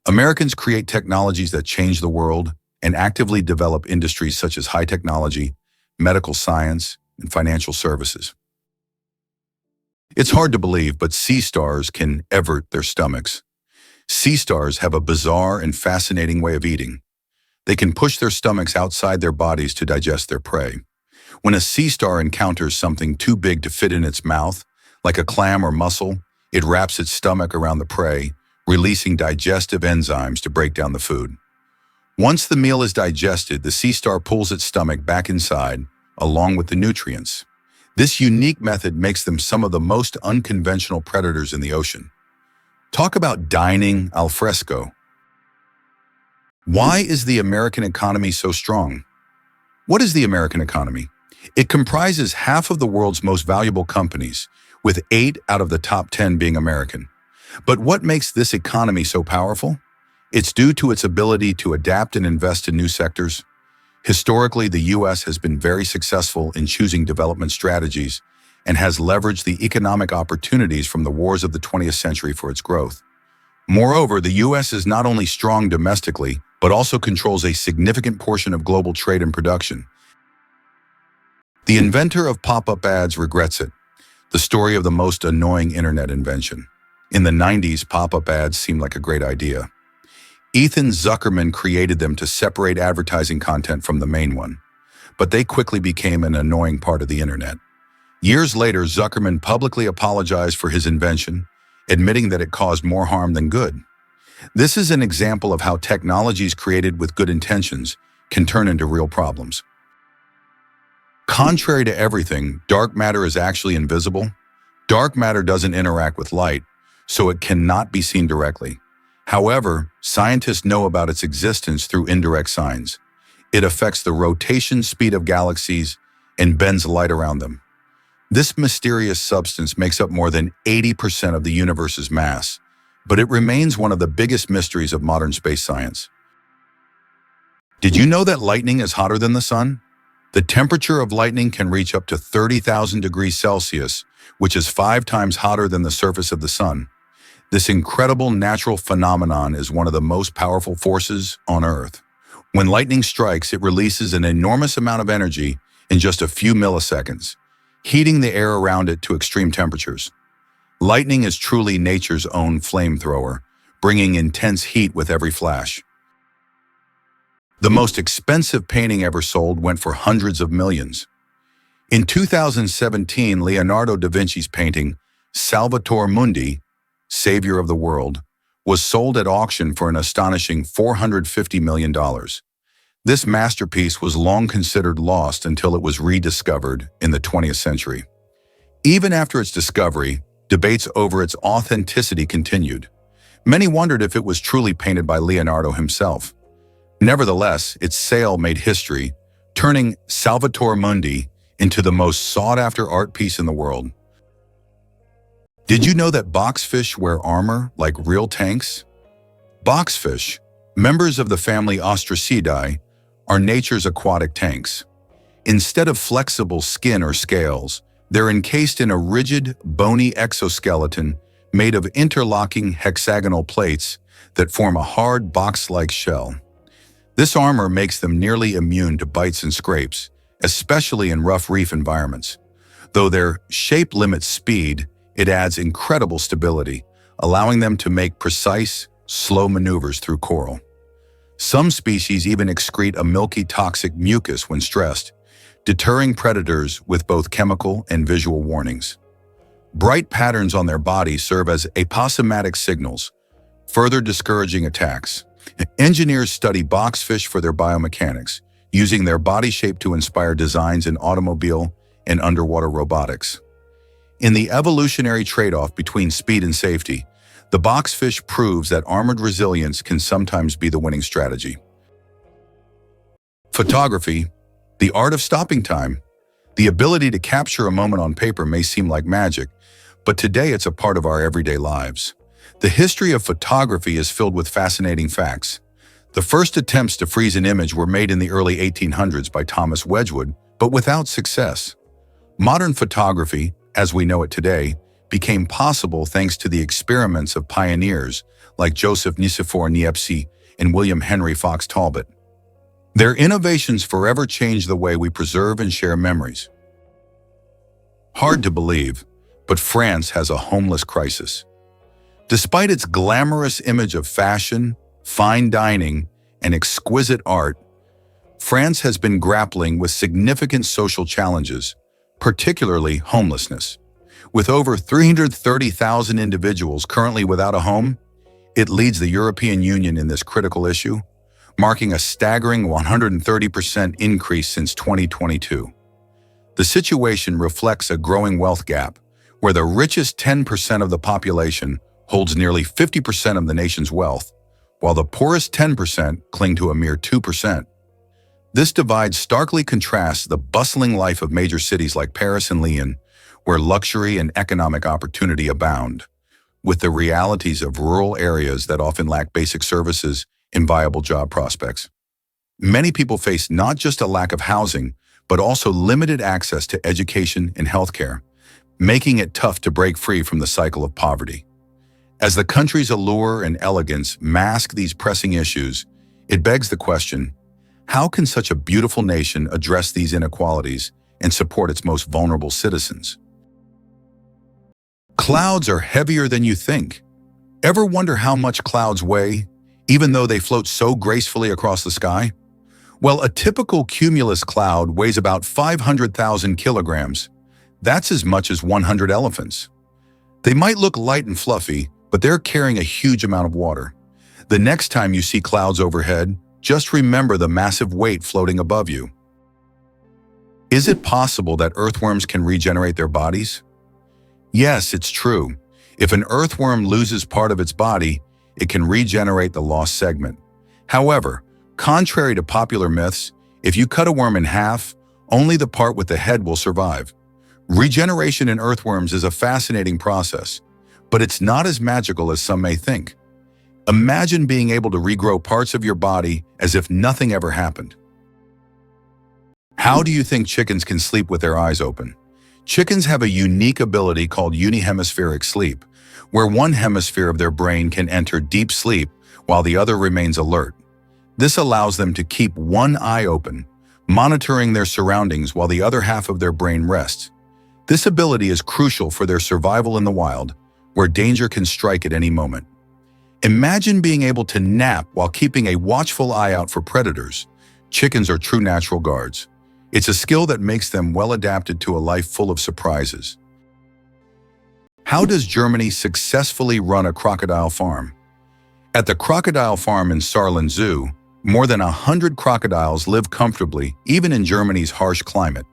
Speaker 1: Americans create technologies that change the world and actively develop industries such as high technology, medical science, and financial services. It's hard to believe, but sea stars can evert their stomachs. Sea stars have a bizarre and fascinating way of eating. They can push their stomachs outside their bodies to digest their prey. When a sea star encounters something too big to fit in its mouth, like a clam or mussel, it wraps its stomach around the prey, releasing digestive enzymes to break down the food. Once the meal is digested, the sea star pulls its stomach back inside, along with the nutrients. This unique method makes them some of the most unconventional predators in the ocean. Talk about dining al fresco. Why is the American economy so strong? What is the American economy? It comprises half of the world's most valuable companies, with 8 out of the top 10 being American. But what makes this economy so powerful? It's due to its ability to adapt and invest in new sectors. Historically, the U.S. has been very successful in choosing development strategies and has leveraged the economic opportunities from the wars of the 20th century for its growth. Moreover, the U.S. is not only strong domestically, but also controls a significant portion of global trade and production. The inventor of pop-up ads regrets it. The story of the most annoying internet invention. In the 90s, pop-up ads seemed like a great idea. Ethan Zuckerman created them to separate advertising content from the main one, but they quickly became an annoying part of the internet. Years later, Zuckerman publicly apologized for his invention, admitting that it caused more harm than good. This is an example of how technologies created with good intentions can turn into real problems. Contrary to everything, dark matter is actually invisible. Dark matter doesn't interact with light, so it cannot be seen directly. However, scientists know about its existence through indirect signs. It affects the rotation speed of galaxies and bends light around them. This mysterious substance makes up more than 80% of the universe's mass, but it remains one of the biggest mysteries of modern space science. Did you know that lightning is hotter than the sun? The temperature of lightning can reach up to 30,000 degrees Celsius, which is 5 times hotter than the surface of the sun. This incredible natural phenomenon is one of the most powerful forces on Earth. When lightning strikes, it releases an enormous amount of energy in just a few milliseconds, heating the air around it to extreme temperatures. Lightning is truly nature's own flamethrower, bringing intense heat with every flash. The most expensive painting ever sold went for hundreds of millions. In 2017, Leonardo da Vinci's painting, Salvator Mundi, Savior of the World, was sold at auction for an astonishing $450 million. This masterpiece was long considered lost until it was rediscovered in the 20th century. Even after its discovery, debates over its authenticity continued. Many wondered if it was truly painted by Leonardo himself. Nevertheless, its sale made history, turning Salvator Mundi into the most sought-after art piece in the world. Did you know that boxfish wear armor like real tanks? Boxfish, members of the family Ostracidae, are nature's aquatic tanks. Instead of flexible skin or scales, they're encased in a rigid, bony exoskeleton made of interlocking hexagonal plates that form a hard box-like shell. This armor makes them nearly immune to bites and scrapes, especially in rough reef environments. Though their shape limits speed, it adds incredible stability, allowing them to make precise, slow maneuvers through coral. Some species even excrete a milky toxic mucus when stressed, deterring predators with both chemical and visual warnings. Bright patterns on their body serve as aposematic signals, further discouraging attacks. Engineers study boxfish for their biomechanics, using their body shape to inspire designs in automobile and underwater robotics. In the evolutionary trade-off between speed and safety, the boxfish proves that armored resilience can sometimes be the winning strategy. Photography, the art of stopping time. The ability to capture a moment on paper may seem like magic, but today it's a part of our everyday lives. The history of photography is filled with fascinating facts. The first attempts to freeze an image were made in the early 1800s by Thomas Wedgwood, but without success. Modern photography, as we know it today, became possible thanks to the experiments of pioneers like Joseph Nicephore Niepce and William Henry Fox Talbot. Their innovations forever changed the way we preserve and share memories. Hard to believe, but France has a homeless crisis. Despite its glamorous image of fashion, fine dining, and exquisite art, France has been grappling with significant social challenges, particularly homelessness. With over 330,000 individuals currently without a home, it leads the European Union in this critical issue, marking a staggering 130% increase since 2022. The situation reflects a growing wealth gap, where the richest 10% of the population holds nearly 50% of the nation's wealth, while the poorest 10% cling to a mere 2%. This divide starkly contrasts the bustling life of major cities like Paris and Lyon, where luxury and economic opportunity abound, with the realities of rural areas that often lack basic services and viable job prospects. Many people face not just a lack of housing, but also limited access to education and healthcare, making it tough to break free from the cycle of poverty. As the country's allure and elegance mask these pressing issues, it begs the question, how can such a beautiful nation address these inequalities and support its most vulnerable citizens? Clouds are heavier than you think. Ever wonder how much clouds weigh, even though they float so gracefully across the sky? Well, a typical cumulus cloud weighs about 500,000 kilograms. That's as much as 100 elephants. They might look light and fluffy, but they're carrying a huge amount of water. The next time you see clouds overhead, just remember the massive weight floating above you. Is it possible that earthworms can regenerate their bodies? Yes, it's true. If an earthworm loses part of its body, it can regenerate the lost segment. However, contrary to popular myths, if you cut a worm in half, only the part with the head will survive. Regeneration in earthworms is a fascinating process, but it's not as magical as some may think. Imagine being able to regrow parts of your body as if nothing ever happened. How do you think chickens can sleep with their eyes open? Chickens have a unique ability called unihemispheric sleep, where one hemisphere of their brain can enter deep sleep while the other remains alert. This allows them to keep one eye open, monitoring their surroundings while the other half of their brain rests. This ability is crucial for their survival in the wild, where danger can strike at any moment. Imagine being able to nap while keeping a watchful eye out for predators. Chickens are true natural guards. It's a skill that makes them well adapted to a life full of surprises. How does Germany successfully run a crocodile farm? At the crocodile farm in Saarland Zoo, more than 100 crocodiles live comfortably, even in Germany's harsh climate.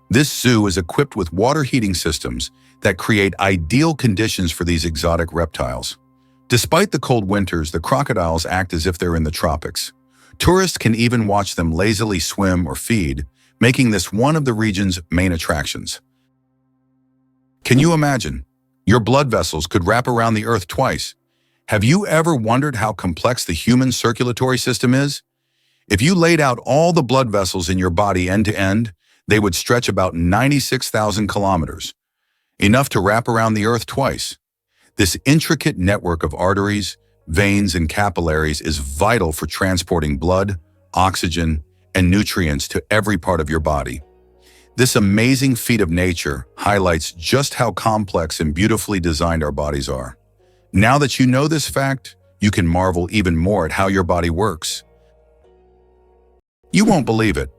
Speaker 1: This zoo is equipped with water heating systems that create ideal conditions for these exotic reptiles. Despite the cold winters, the crocodiles act as if they're in the tropics. Tourists can even watch them lazily swim or feed, making this one of the region's main attractions. Can you imagine? Your blood vessels could wrap around the Earth twice. Have you ever wondered how complex the human circulatory system is? If you laid out all the blood vessels in your body end to end, they would stretch about 96,000 kilometers, enough to wrap around the Earth twice. This intricate network of arteries, veins, and capillaries is vital for transporting blood, oxygen, and nutrients to every part of your body. This amazing feat of nature highlights just how complex and beautifully designed our bodies are. Now that you know this fact, you can marvel even more at how your body works. You won't believe it.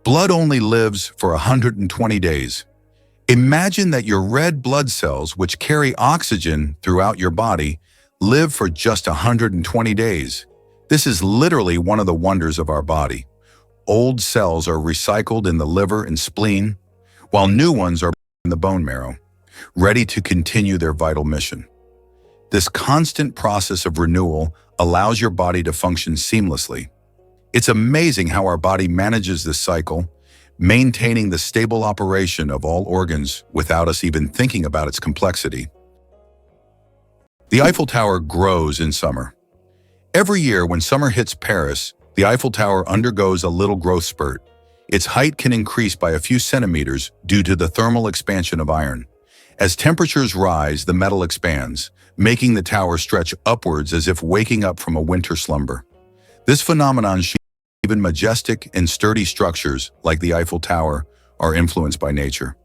Speaker 1: Blood only lives for 120 days. Imagine that your red blood cells, which carry oxygen throughout your body, live for just 120 days. This is literally one of the wonders of our body. Old cells are recycled in the liver and spleen, while new ones are in the bone marrow, ready to continue their vital mission. This constant process of renewal allows your body to function seamlessly. It's amazing how our body manages this cycle, maintaining the stable operation of all organs without us even thinking about its complexity. The Eiffel Tower grows in summer. Every year when summer hits Paris, the Eiffel Tower undergoes a little growth spurt. Its height can increase by a few centimeters due to the thermal expansion of iron. As temperatures rise, the metal expands, making the tower stretch upwards as if waking up from a winter slumber. This phenomenon shows even majestic and sturdy structures like the Eiffel Tower are influenced by nature.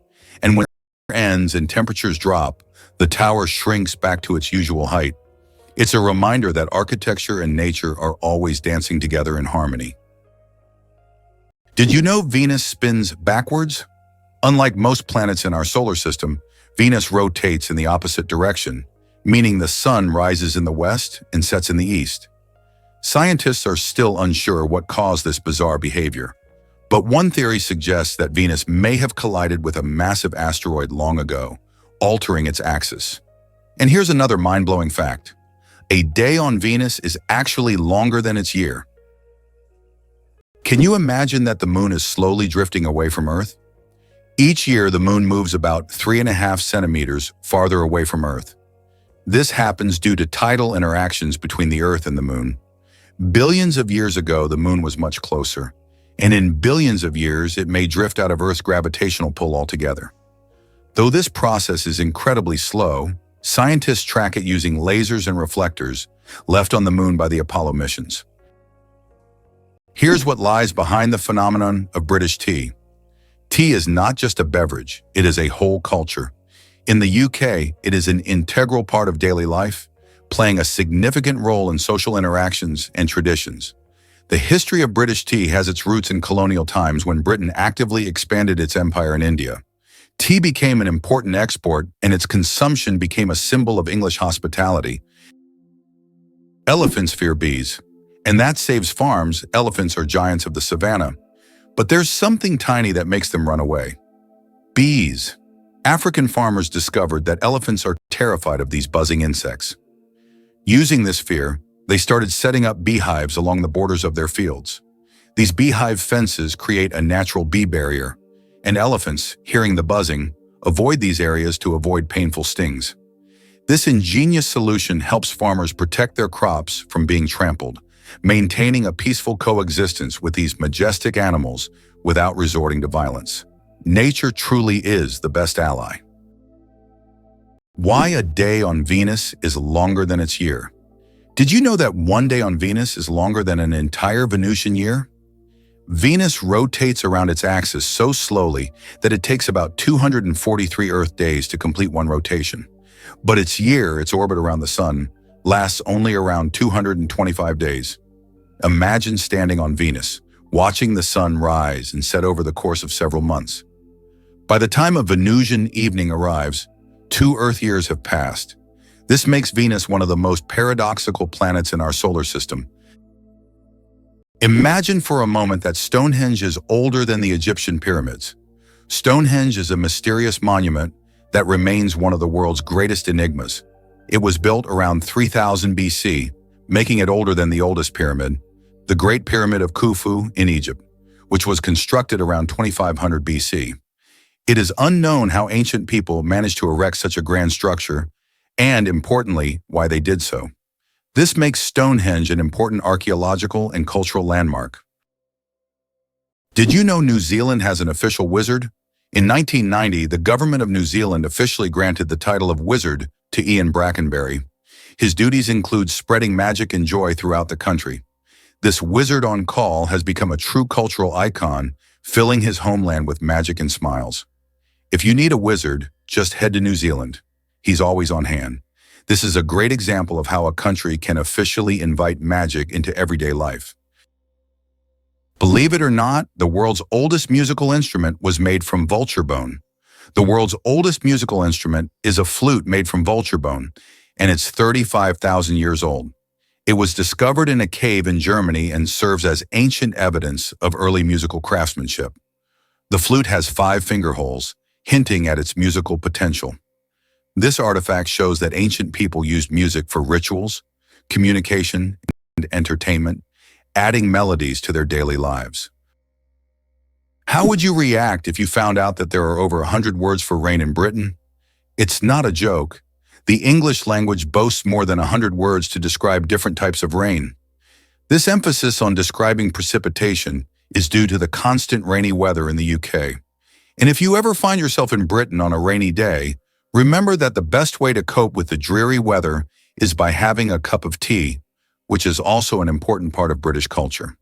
Speaker 1: And when summer ends and temperatures drop, the tower shrinks back to its usual height. It's a reminder that architecture and nature are always dancing together in harmony. Did you know Venus spins backwards? Unlike most planets in our solar system, Venus rotates in the opposite direction, meaning the sun rises in the west and sets in the east. Scientists are still unsure what caused this bizarre behavior, but one theory suggests that Venus may have collided with a massive asteroid long ago, altering its axis. And here's another mind-blowing fact. A day on Venus is actually longer than its year. Can you imagine that the moon is slowly drifting away from Earth? Each year, the moon moves about 3.5 centimeters farther away from Earth. This happens due to tidal interactions between the Earth and the moon. Billions of years ago, the moon was much closer, and in billions of years, it may drift out of Earth's gravitational pull altogether. Though this process is incredibly slow, scientists track it using lasers and reflectors left on the moon by the Apollo missions. Here's what lies behind the phenomenon of British tea. Tea is not just a beverage, it is a whole culture. In the UK, it is an integral part of daily life, playing a significant role in social interactions and traditions. The history of British tea has its roots in colonial times when Britain actively expanded its empire in India. Tea became an important export, and its consumption became a symbol of English hospitality. Elephants fear bees, and that saves farms. Elephants are giants of the savannah. But there's something tiny that makes them run away. Bees. African farmers discovered that elephants are terrified of these buzzing insects. Using this fear, they started setting up beehives along the borders of their fields. These beehive fences create a natural bee barrier, and elephants, hearing the buzzing, avoid these areas to avoid painful stings. This ingenious solution helps farmers protect their crops from being trampled, maintaining a peaceful coexistence with these majestic animals without resorting to violence. Nature truly is the best ally. Why a day on Venus is longer than its year? Did you know that one day on Venus is longer than an entire Venusian year? Venus rotates around its axis so slowly that it takes about 243 Earth days to complete one rotation. But its year, its orbit around the Sun, lasts only around 225 days. Imagine standing on Venus, watching the Sun rise and set over the course of several months. By the time a Venusian evening arrives, 2 Earth years have passed. This makes Venus one of the most paradoxical planets in our solar system. Imagine for a moment that Stonehenge is older than the Egyptian pyramids. Stonehenge is a mysterious monument that remains one of the world's greatest enigmas. It was built around 3000 BC, making it older than the oldest pyramid, the Great Pyramid of Khufu in Egypt, which was constructed around 2500 BC. It is unknown how ancient people managed to erect such a grand structure, and importantly, why they did so. This makes Stonehenge an important archaeological and cultural landmark. Did you know New Zealand has an official wizard? In 1990, the government of New Zealand officially granted the title of wizard to Ian Brackenbury. His duties include spreading magic and joy throughout the country. This wizard on call has become a true cultural icon, filling his homeland with magic and smiles. If you need a wizard, just head to New Zealand. He's always on hand. This is a great example of how a country can officially invite magic into everyday life. Believe it or not, the world's oldest musical instrument was made from vulture bone. The world's oldest musical instrument is a flute made from vulture bone, and it's 35,000 years old. It was discovered in a cave in Germany and serves as ancient evidence of early musical craftsmanship. The flute has 5 finger holes, hinting at its musical potential. This artifact shows that ancient people used music for rituals, communication, and entertainment, adding melodies to their daily lives. How would you react if you found out that there are over 100 words for rain in Britain? It's not a joke. The English language boasts more than 100 words to describe different types of rain. This emphasis on describing precipitation is due to the constant rainy weather in the UK. And if you ever find yourself in Britain on a rainy day, remember that the best way to cope with the dreary weather is by having a cup of tea, which is also an important part of British culture.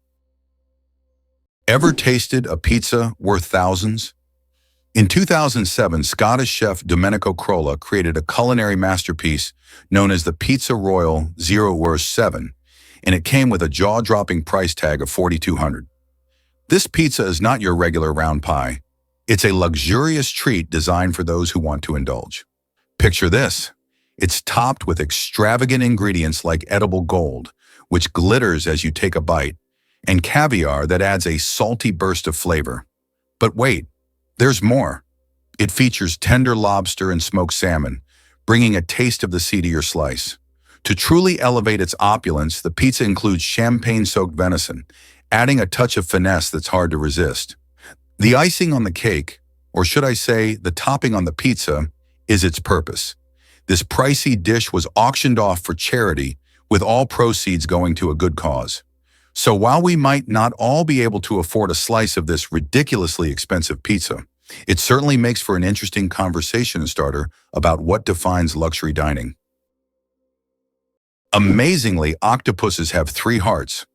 Speaker 1: Ever tasted a pizza worth thousands? In 2007, Scottish chef Domenico Crolla created a culinary masterpiece known as the Pizza Royal 0-7, and it came with a jaw-dropping price tag of $4,200. This pizza is not your regular round pie. It's a luxurious treat designed for those who want to indulge. Picture this. It's topped with extravagant ingredients like edible gold, which glitters as you take a bite, and caviar that adds a salty burst of flavor. But wait, there's more. It features tender lobster and smoked salmon, bringing a taste of the sea to your slice. To truly elevate its opulence, the pizza includes champagne-soaked venison, adding a touch of finesse that's hard to resist. The icing on the cake, or should I say the topping on the pizza, is its purpose. This pricey dish was auctioned off for charity, with all proceeds going to a good cause. So while we might not all be able to afford a slice of this ridiculously expensive pizza, it certainly makes for an interesting conversation starter about what defines luxury dining. Amazingly, octopuses have 3 hearts.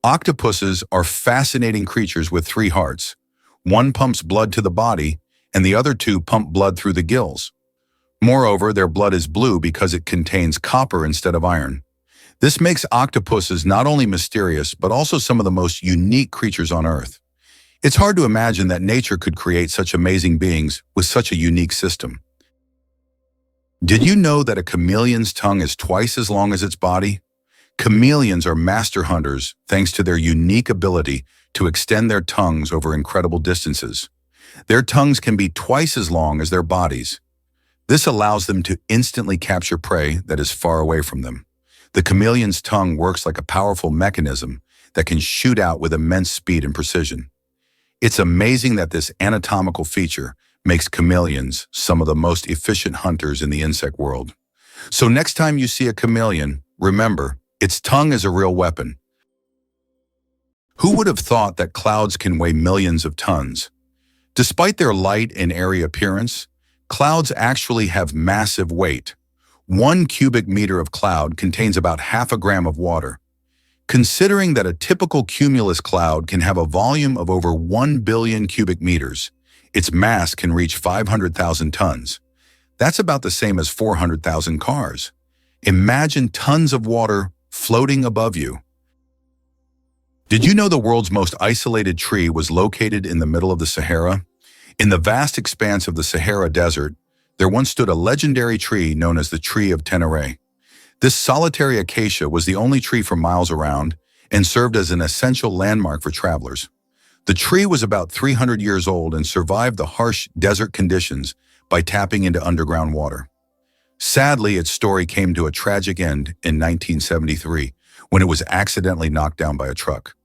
Speaker 1: Octopuses are fascinating creatures with 3 hearts. One pumps blood to the body, and the other 2 pump blood through the gills. Moreover, their blood is blue because it contains copper instead of iron. This makes octopuses not only mysterious, but also some of the most unique creatures on Earth. It's hard to imagine that nature could create such amazing beings with such a unique system. Did you know that a chameleon's tongue is twice as long as its body? Chameleons are master hunters thanks to their unique ability to extend their tongues over incredible distances. Their tongues can be twice as long as their bodies. This allows them to instantly capture prey that is far away from them. The chameleon's tongue works like a powerful mechanism that can shoot out with immense speed and precision. It's amazing that this anatomical feature makes chameleons some of the most efficient hunters in the insect world. So next time you see a chameleon, remember, its tongue is a real weapon. Who would have thought that clouds can weigh millions of tons? Despite their light and airy appearance, clouds actually have massive weight. 1 cubic meter of cloud contains about half a gram of water. Considering that a typical cumulus cloud can have a volume of over 1 billion cubic meters, its mass can reach 500,000 tons. That's about the same as 400,000 cars. Imagine tons of water floating above you. Did you know the world's most isolated tree was located in the middle of the Sahara? In the vast expanse of the Sahara Desert, there once stood a legendary tree known as the Tree of Tenere. This solitary acacia was the only tree for miles around and served as an essential landmark for travelers. The tree was about 300 years old and survived the harsh desert conditions by tapping into underground water. Sadly, its story came to a tragic end in 1973 when it was accidentally knocked down by a truck.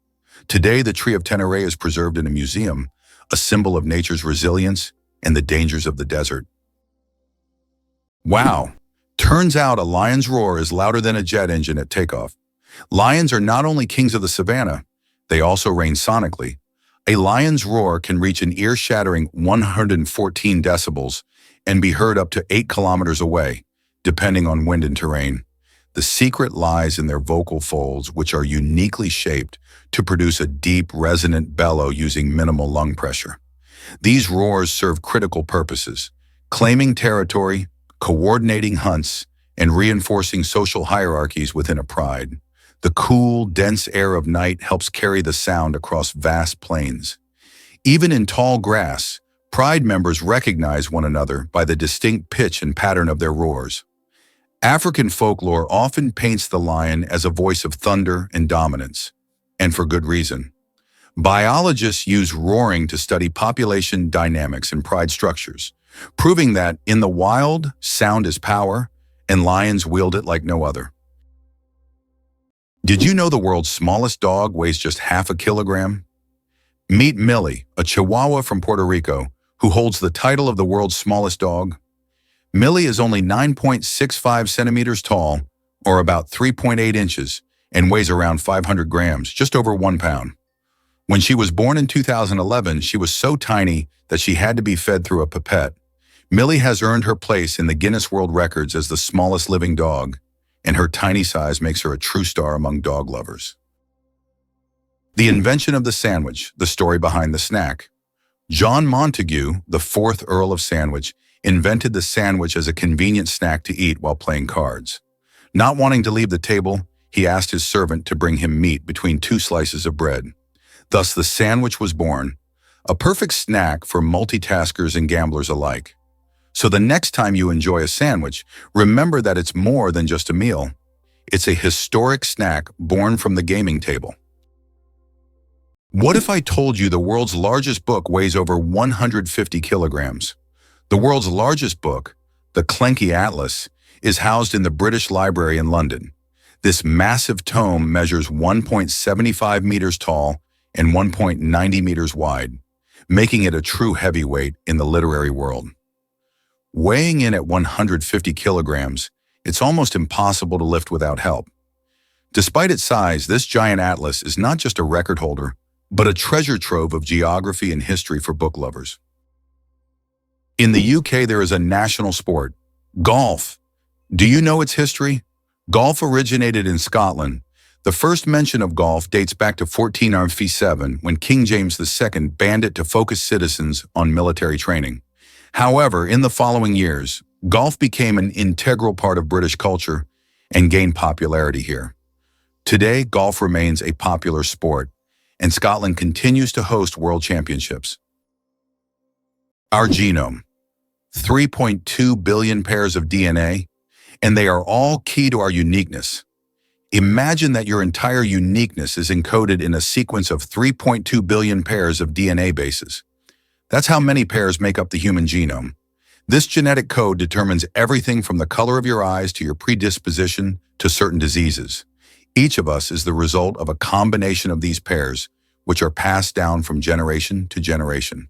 Speaker 1: Today, the Tree of Tenere is preserved in a museum, a symbol of nature's resilience and the dangers of the desert. Wow! Turns out a lion's roar is louder than a jet engine at takeoff. Lions are not only kings of the savannah, they also reign sonically. A lion's roar can reach an ear-shattering 114 decibels and be heard up to 8 kilometers away, depending on wind and terrain. The secret lies in their vocal folds, which are uniquely shaped to produce a deep, resonant bellow using minimal lung pressure. These roars serve critical purposes: claiming territory, coordinating hunts, and reinforcing social hierarchies within a pride. The cool, dense air of night helps carry the sound across vast plains. Even in tall grass, pride members recognize one another by the distinct pitch and pattern of their roars. African folklore often paints the lion as a voice of thunder and dominance, and for good reason. Biologists use roaring to study population dynamics and pride structures, proving that in the wild, sound is power, and lions wield it like no other. Did you know the world's smallest dog weighs just half a kilogram? Meet Millie, a Chihuahua from Puerto Rico, who holds the title of the world's smallest dog. Millie is only 9.65 centimeters tall, or about 3.8 inches, and weighs around 500 grams, just over 1 pound. When she was born in 2011, she was so tiny that she had to be fed through a pipette. Millie has earned her place in the Guinness World Records as the smallest living dog, and her tiny size makes her a true star among dog lovers. The invention of the sandwich, the story behind the snack. John Montagu, the 4th Earl of Sandwich, invented the sandwich as a convenient snack to eat while playing cards. Not wanting to leave the table, he asked his servant to bring him meat between 2 slices of bread. Thus, the sandwich was born, a perfect snack for multitaskers and gamblers alike. So the next time you enjoy a sandwich, remember that it's more than just a meal. It's a historic snack born from the gaming table. What if I told you the world's largest book weighs over 150 kilograms? The world's largest book, the Quirky Atlas, is housed in the British Library in London. This massive tome measures 1.75 meters tall and 1.90 meters wide, making it a true heavyweight in the literary world. Weighing in at 150 kilograms, it's almost impossible to lift without help. Despite its size, this giant atlas is not just a record holder, but a treasure trove of geography and history for book lovers. In the UK, there is a national sport, golf. Do you know its history? Golf originated in Scotland. The first mention of golf dates back to 1497 when King James II banned it to focus citizens on military training. However, in the following years, golf became an integral part of British culture and gained popularity here. Today, golf remains a popular sport, and Scotland continues to host world championships. Our genome, 3.2 billion pairs of DNA, and they are all key to our uniqueness. Imagine that your entire uniqueness is encoded in a sequence of 3.2 billion pairs of DNA bases. That's how many pairs make up the human genome. This genetic code determines everything from the color of your eyes to your predisposition to certain diseases. Each of us is the result of a combination of these pairs, which are passed down from generation to generation.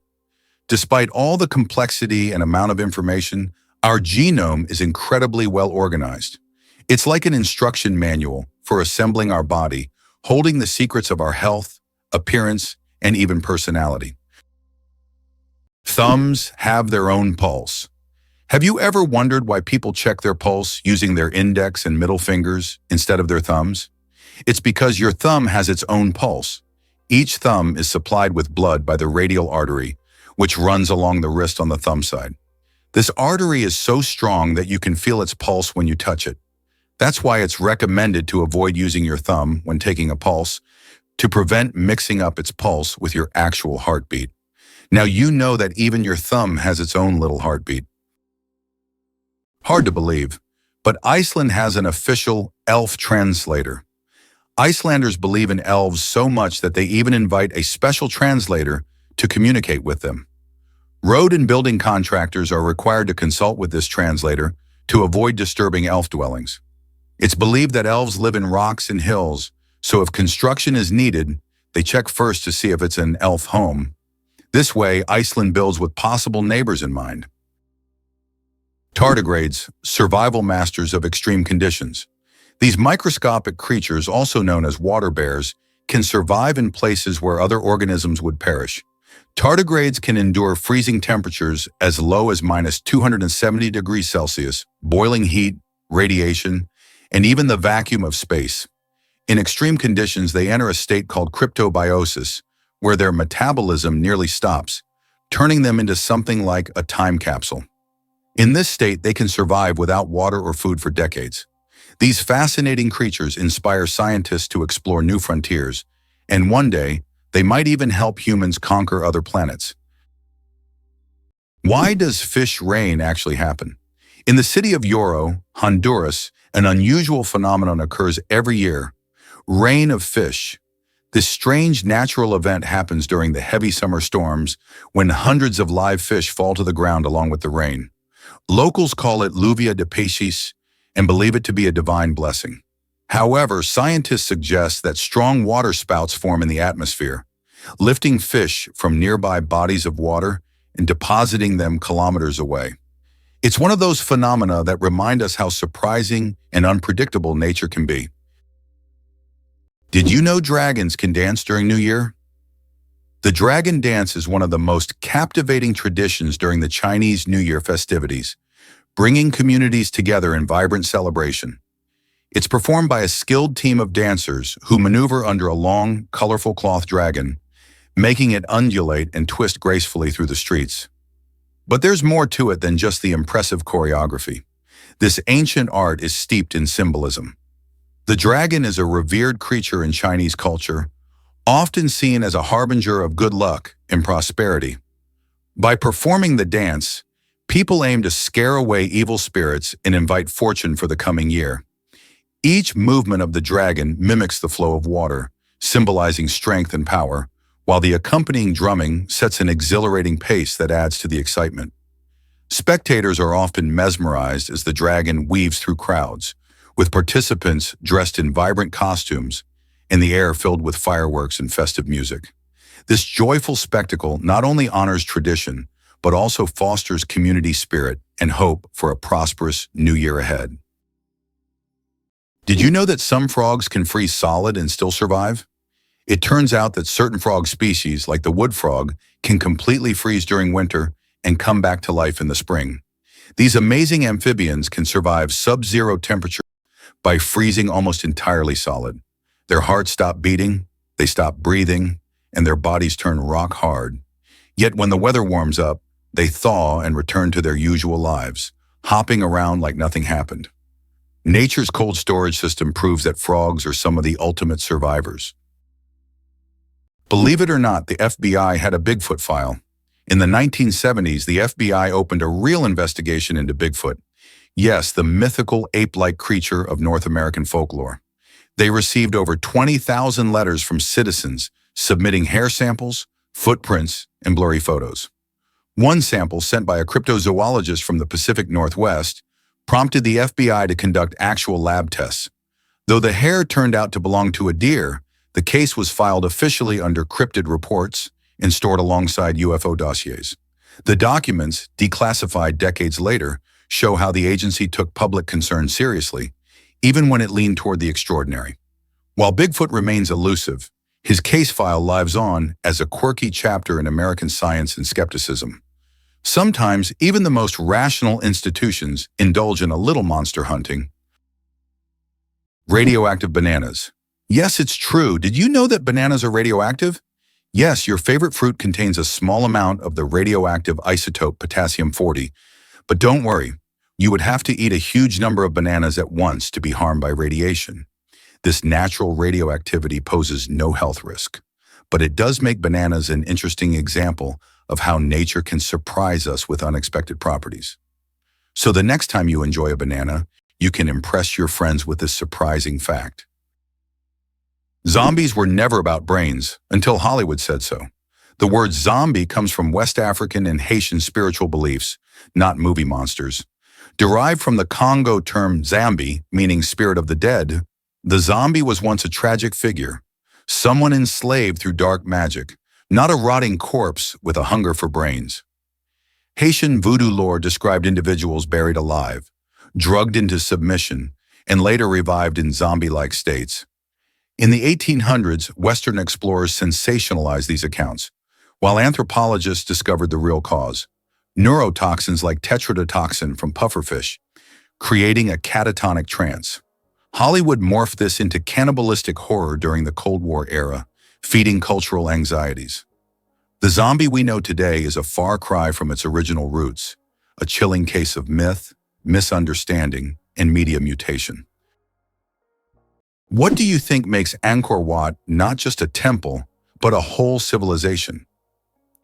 Speaker 1: Despite all the complexity and amount of information, our genome is incredibly well organized. It's like an instruction manual for assembling our body, holding the secrets of our health, appearance, and even personality. Thumbs have their own pulse. Have you ever wondered why people check their pulse using their index and middle fingers instead of their thumbs? It's because your thumb has its own pulse. Each thumb is supplied with blood by the radial artery, which runs along the wrist on the thumb side. This artery is so strong that you can feel its pulse when you touch it. That's why it's recommended to avoid using your thumb when taking a pulse, to prevent mixing up its pulse with your actual heartbeat. Now you know that even your thumb has its own little heartbeat. Hard to believe, but Iceland has an official elf translator. Icelanders believe in elves so much that they even invite a special translator to communicate with them. Road and building contractors are required to consult with this translator to avoid disturbing elf dwellings. It's believed that elves live in rocks and hills, so if construction is needed, they check first to see if it's an elf home. This way, Iceland builds with possible neighbors in mind. Tardigrades, survival masters of extreme conditions. These microscopic creatures, also known as water bears, can survive in places where other organisms would perish. Tardigrades can endure freezing temperatures as low as -270 degrees Celsius, boiling heat, radiation, and even the vacuum of space. In extreme conditions, they enter a state called cryptobiosis, where their metabolism nearly stops, turning them into something like a time capsule. In this state, they can survive without water or food for decades. These fascinating creatures inspire scientists to explore new frontiers, and one day, they might even help humans conquer other planets. Why does fish rain actually happen? In the city of Yoro, Honduras, an unusual phenomenon occurs every year: rain of fish. This strange natural event happens during the heavy summer storms when hundreds of live fish fall to the ground along with the rain. Locals call it lluvia de peces and believe it to be a divine blessing. However, scientists suggest that strong water spouts form in the atmosphere, lifting fish from nearby bodies of water and depositing them kilometers away. It's one of those phenomena that remind us how surprising and unpredictable nature can be. Did you know dragons can dance during New Year? The dragon dance is one of the most captivating traditions during the Chinese New Year festivities, bringing communities together in vibrant celebration. It's performed by a skilled team of dancers who maneuver under a long, colorful cloth dragon, making it undulate and twist gracefully through the streets. But there's more to it than just the impressive choreography. This ancient art is steeped in symbolism. The dragon is a revered creature in Chinese culture, often seen as a harbinger of good luck and prosperity. By performing the dance, people aim to scare away evil spirits and invite fortune for the coming year. Each movement of the dragon mimics the flow of water, symbolizing strength and power, while the accompanying drumming sets an exhilarating pace that adds to the excitement. Spectators are often mesmerized as the dragon weaves through crowds, with participants dressed in vibrant costumes and the air filled with fireworks and festive music. This joyful spectacle not only honors tradition, but also fosters community spirit and hope for a prosperous new year ahead. Did you know that some frogs can freeze solid and still survive? It turns out that certain frog species, like the wood frog, can completely freeze during winter and come back to life in the spring. These amazing amphibians can survive sub-zero temperatures by freezing almost entirely solid. Their hearts stop beating, they stop breathing, and their bodies turn rock hard. Yet when the weather warms up, they thaw and return to their usual lives, hopping around like nothing happened. Nature's cold storage system proves that frogs are some of the ultimate survivors. Believe it or not, the FBI had a Bigfoot file. In the 1970s, the FBI opened a real investigation into Bigfoot. Yes, the mythical ape-like creature of North American folklore. They received over 20,000 letters from citizens submitting hair samples, footprints, and blurry photos. One sample, sent by a cryptozoologist from the Pacific Northwest, prompted the FBI to conduct actual lab tests. Though the hair turned out to belong to a deer, the case was filed officially under cryptid reports and stored alongside UFO dossiers. The documents, declassified decades later, show how the agency took public concern seriously, even when it leaned toward the extraordinary. While Bigfoot remains elusive, his case file lives on as a quirky chapter in American science and skepticism. Sometimes, even the most rational institutions indulge in a little monster hunting. Radioactive bananas. Yes, it's true. Did you know that bananas are radioactive? Yes, your favorite fruit contains a small amount of the radioactive isotope potassium-40, but don't worry, you would have to eat a huge number of bananas at once to be harmed by radiation. This natural radioactivity poses no health risk, but it does make bananas an interesting example of how nature can surprise us with unexpected properties. So the next time you enjoy a banana, you can impress your friends with this surprising fact. Zombies were never about brains until Hollywood said so. The word zombie comes from West African and Haitian spiritual beliefs, not movie monsters. Derived from the Congo term zambi, meaning spirit of the dead, the zombie was once a tragic figure, someone enslaved through dark magic, not a rotting corpse with a hunger for brains. Haitian voodoo lore described individuals buried alive, drugged into submission, and later revived in zombie-like states. In the 1800s, Western explorers sensationalized these accounts, while anthropologists discovered the real cause, neurotoxins like tetrodotoxin from pufferfish, creating a catatonic trance. Hollywood morphed this into cannibalistic horror during the Cold War era, feeding cultural anxieties. The zombie we know today is a far cry from its original roots, a chilling case of myth, misunderstanding, and media mutation. What do you think makes Angkor Wat not just a temple, but a whole civilization?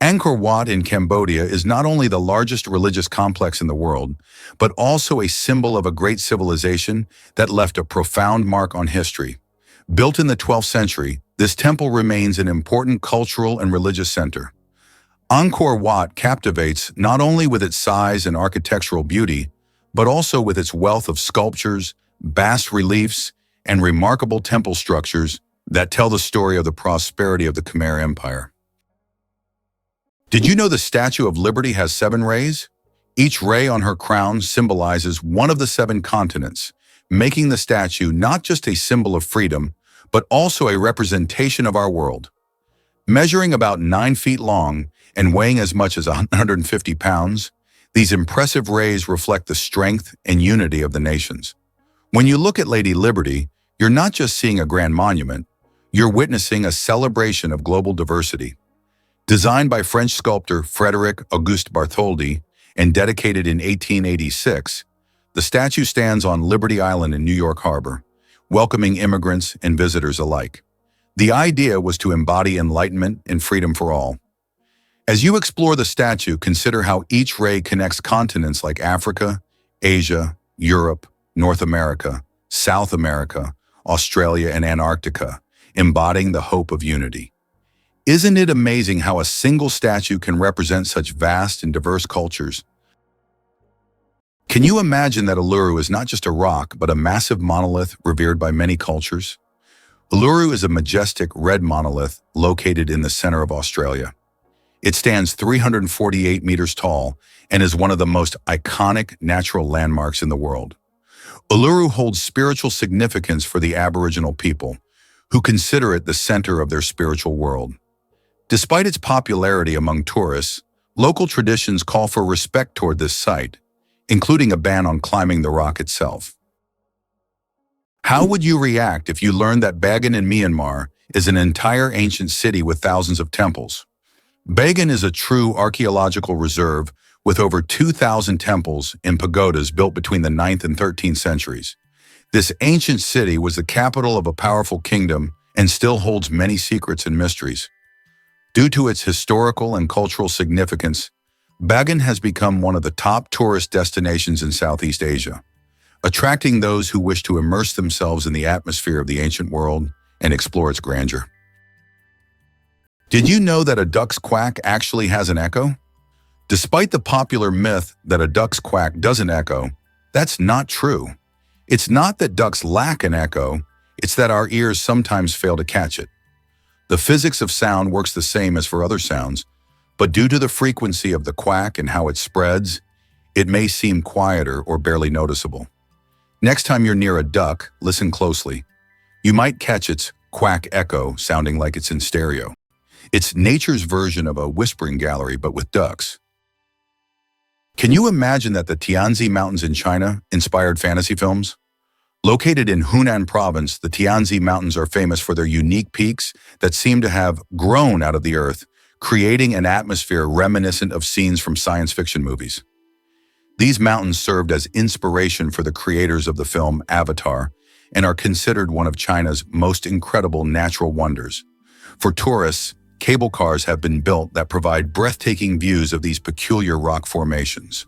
Speaker 1: Angkor Wat in Cambodia is not only the largest religious complex in the world, but also a symbol of a great civilization that left a profound mark on history. Built in the 12th century, this temple remains an important cultural and religious center. Angkor Wat captivates not only with its size and architectural beauty, but also with its wealth of sculptures, bas reliefs, and remarkable temple structures that tell the story of the prosperity of the Khmer Empire. Did you know the Statue of Liberty has 7 rays? Each ray on her crown symbolizes one of the 7 continents, making the statue not just a symbol of freedom, but also a representation of our world. Measuring about 9 feet long and weighing as much as 150 pounds, these impressive rays reflect the strength and unity of the nations. When you look at Lady Liberty, you're not just seeing a grand monument, you're witnessing a celebration of global diversity. Designed by French sculptor Frédéric Auguste Bartholdi and dedicated in 1886, the statue stands on Liberty Island in New York Harbor, welcoming immigrants and visitors alike. The idea was to embody enlightenment and freedom for all. As you explore the statue, consider how each ray connects continents like Africa, Asia, Europe, North America, South America, Australia, and Antarctica, embodying the hope of unity. Isn't it amazing how a single statue can represent such vast and diverse cultures? Can you imagine that Uluru is not just a rock, but a massive monolith revered by many cultures? Uluru is a majestic red monolith located in the center of Australia. It stands 348 meters tall and is one of the most iconic natural landmarks in the world. Uluru holds spiritual significance for the Aboriginal people, who consider it the center of their spiritual world. Despite its popularity among tourists, local traditions call for respect toward this site, including a ban on climbing the rock itself. How would you react if you learned that Bagan in Myanmar is an entire ancient city with thousands of temples? Bagan is a true archaeological reserve with over 2,000 temples and pagodas built between the 9th and 13th centuries. This ancient city was the capital of a powerful kingdom and still holds many secrets and mysteries. Due to its historical and cultural significance, Bagan has become one of the top tourist destinations in Southeast Asia, attracting those who wish to immerse themselves in the atmosphere of the ancient world and explore its grandeur. Did you know that a duck's quack actually has an echo? Despite the popular myth that a duck's quack doesn't echo, that's not true. It's not that ducks lack an echo, it's that our ears sometimes fail to catch it. The physics of sound works the same as for other sounds, But due to the frequency of the quack and how it spreads, it may seem quieter or barely noticeable. Next time you're near a duck, listen closely. You might catch its quack echo sounding like it's in stereo. It's nature's version of a whispering gallery, but with ducks. Can you imagine that the Tianzi Mountains in China inspired fantasy films? Located in Hunan province, the Tianzi Mountains are famous for their unique peaks that seem to have grown out of the earth, creating an atmosphere reminiscent of scenes from science fiction movies. These mountains served as inspiration for the creators of the film Avatar and are considered one of China's most incredible natural wonders. For tourists, cable cars have been built that provide breathtaking views of these peculiar rock formations.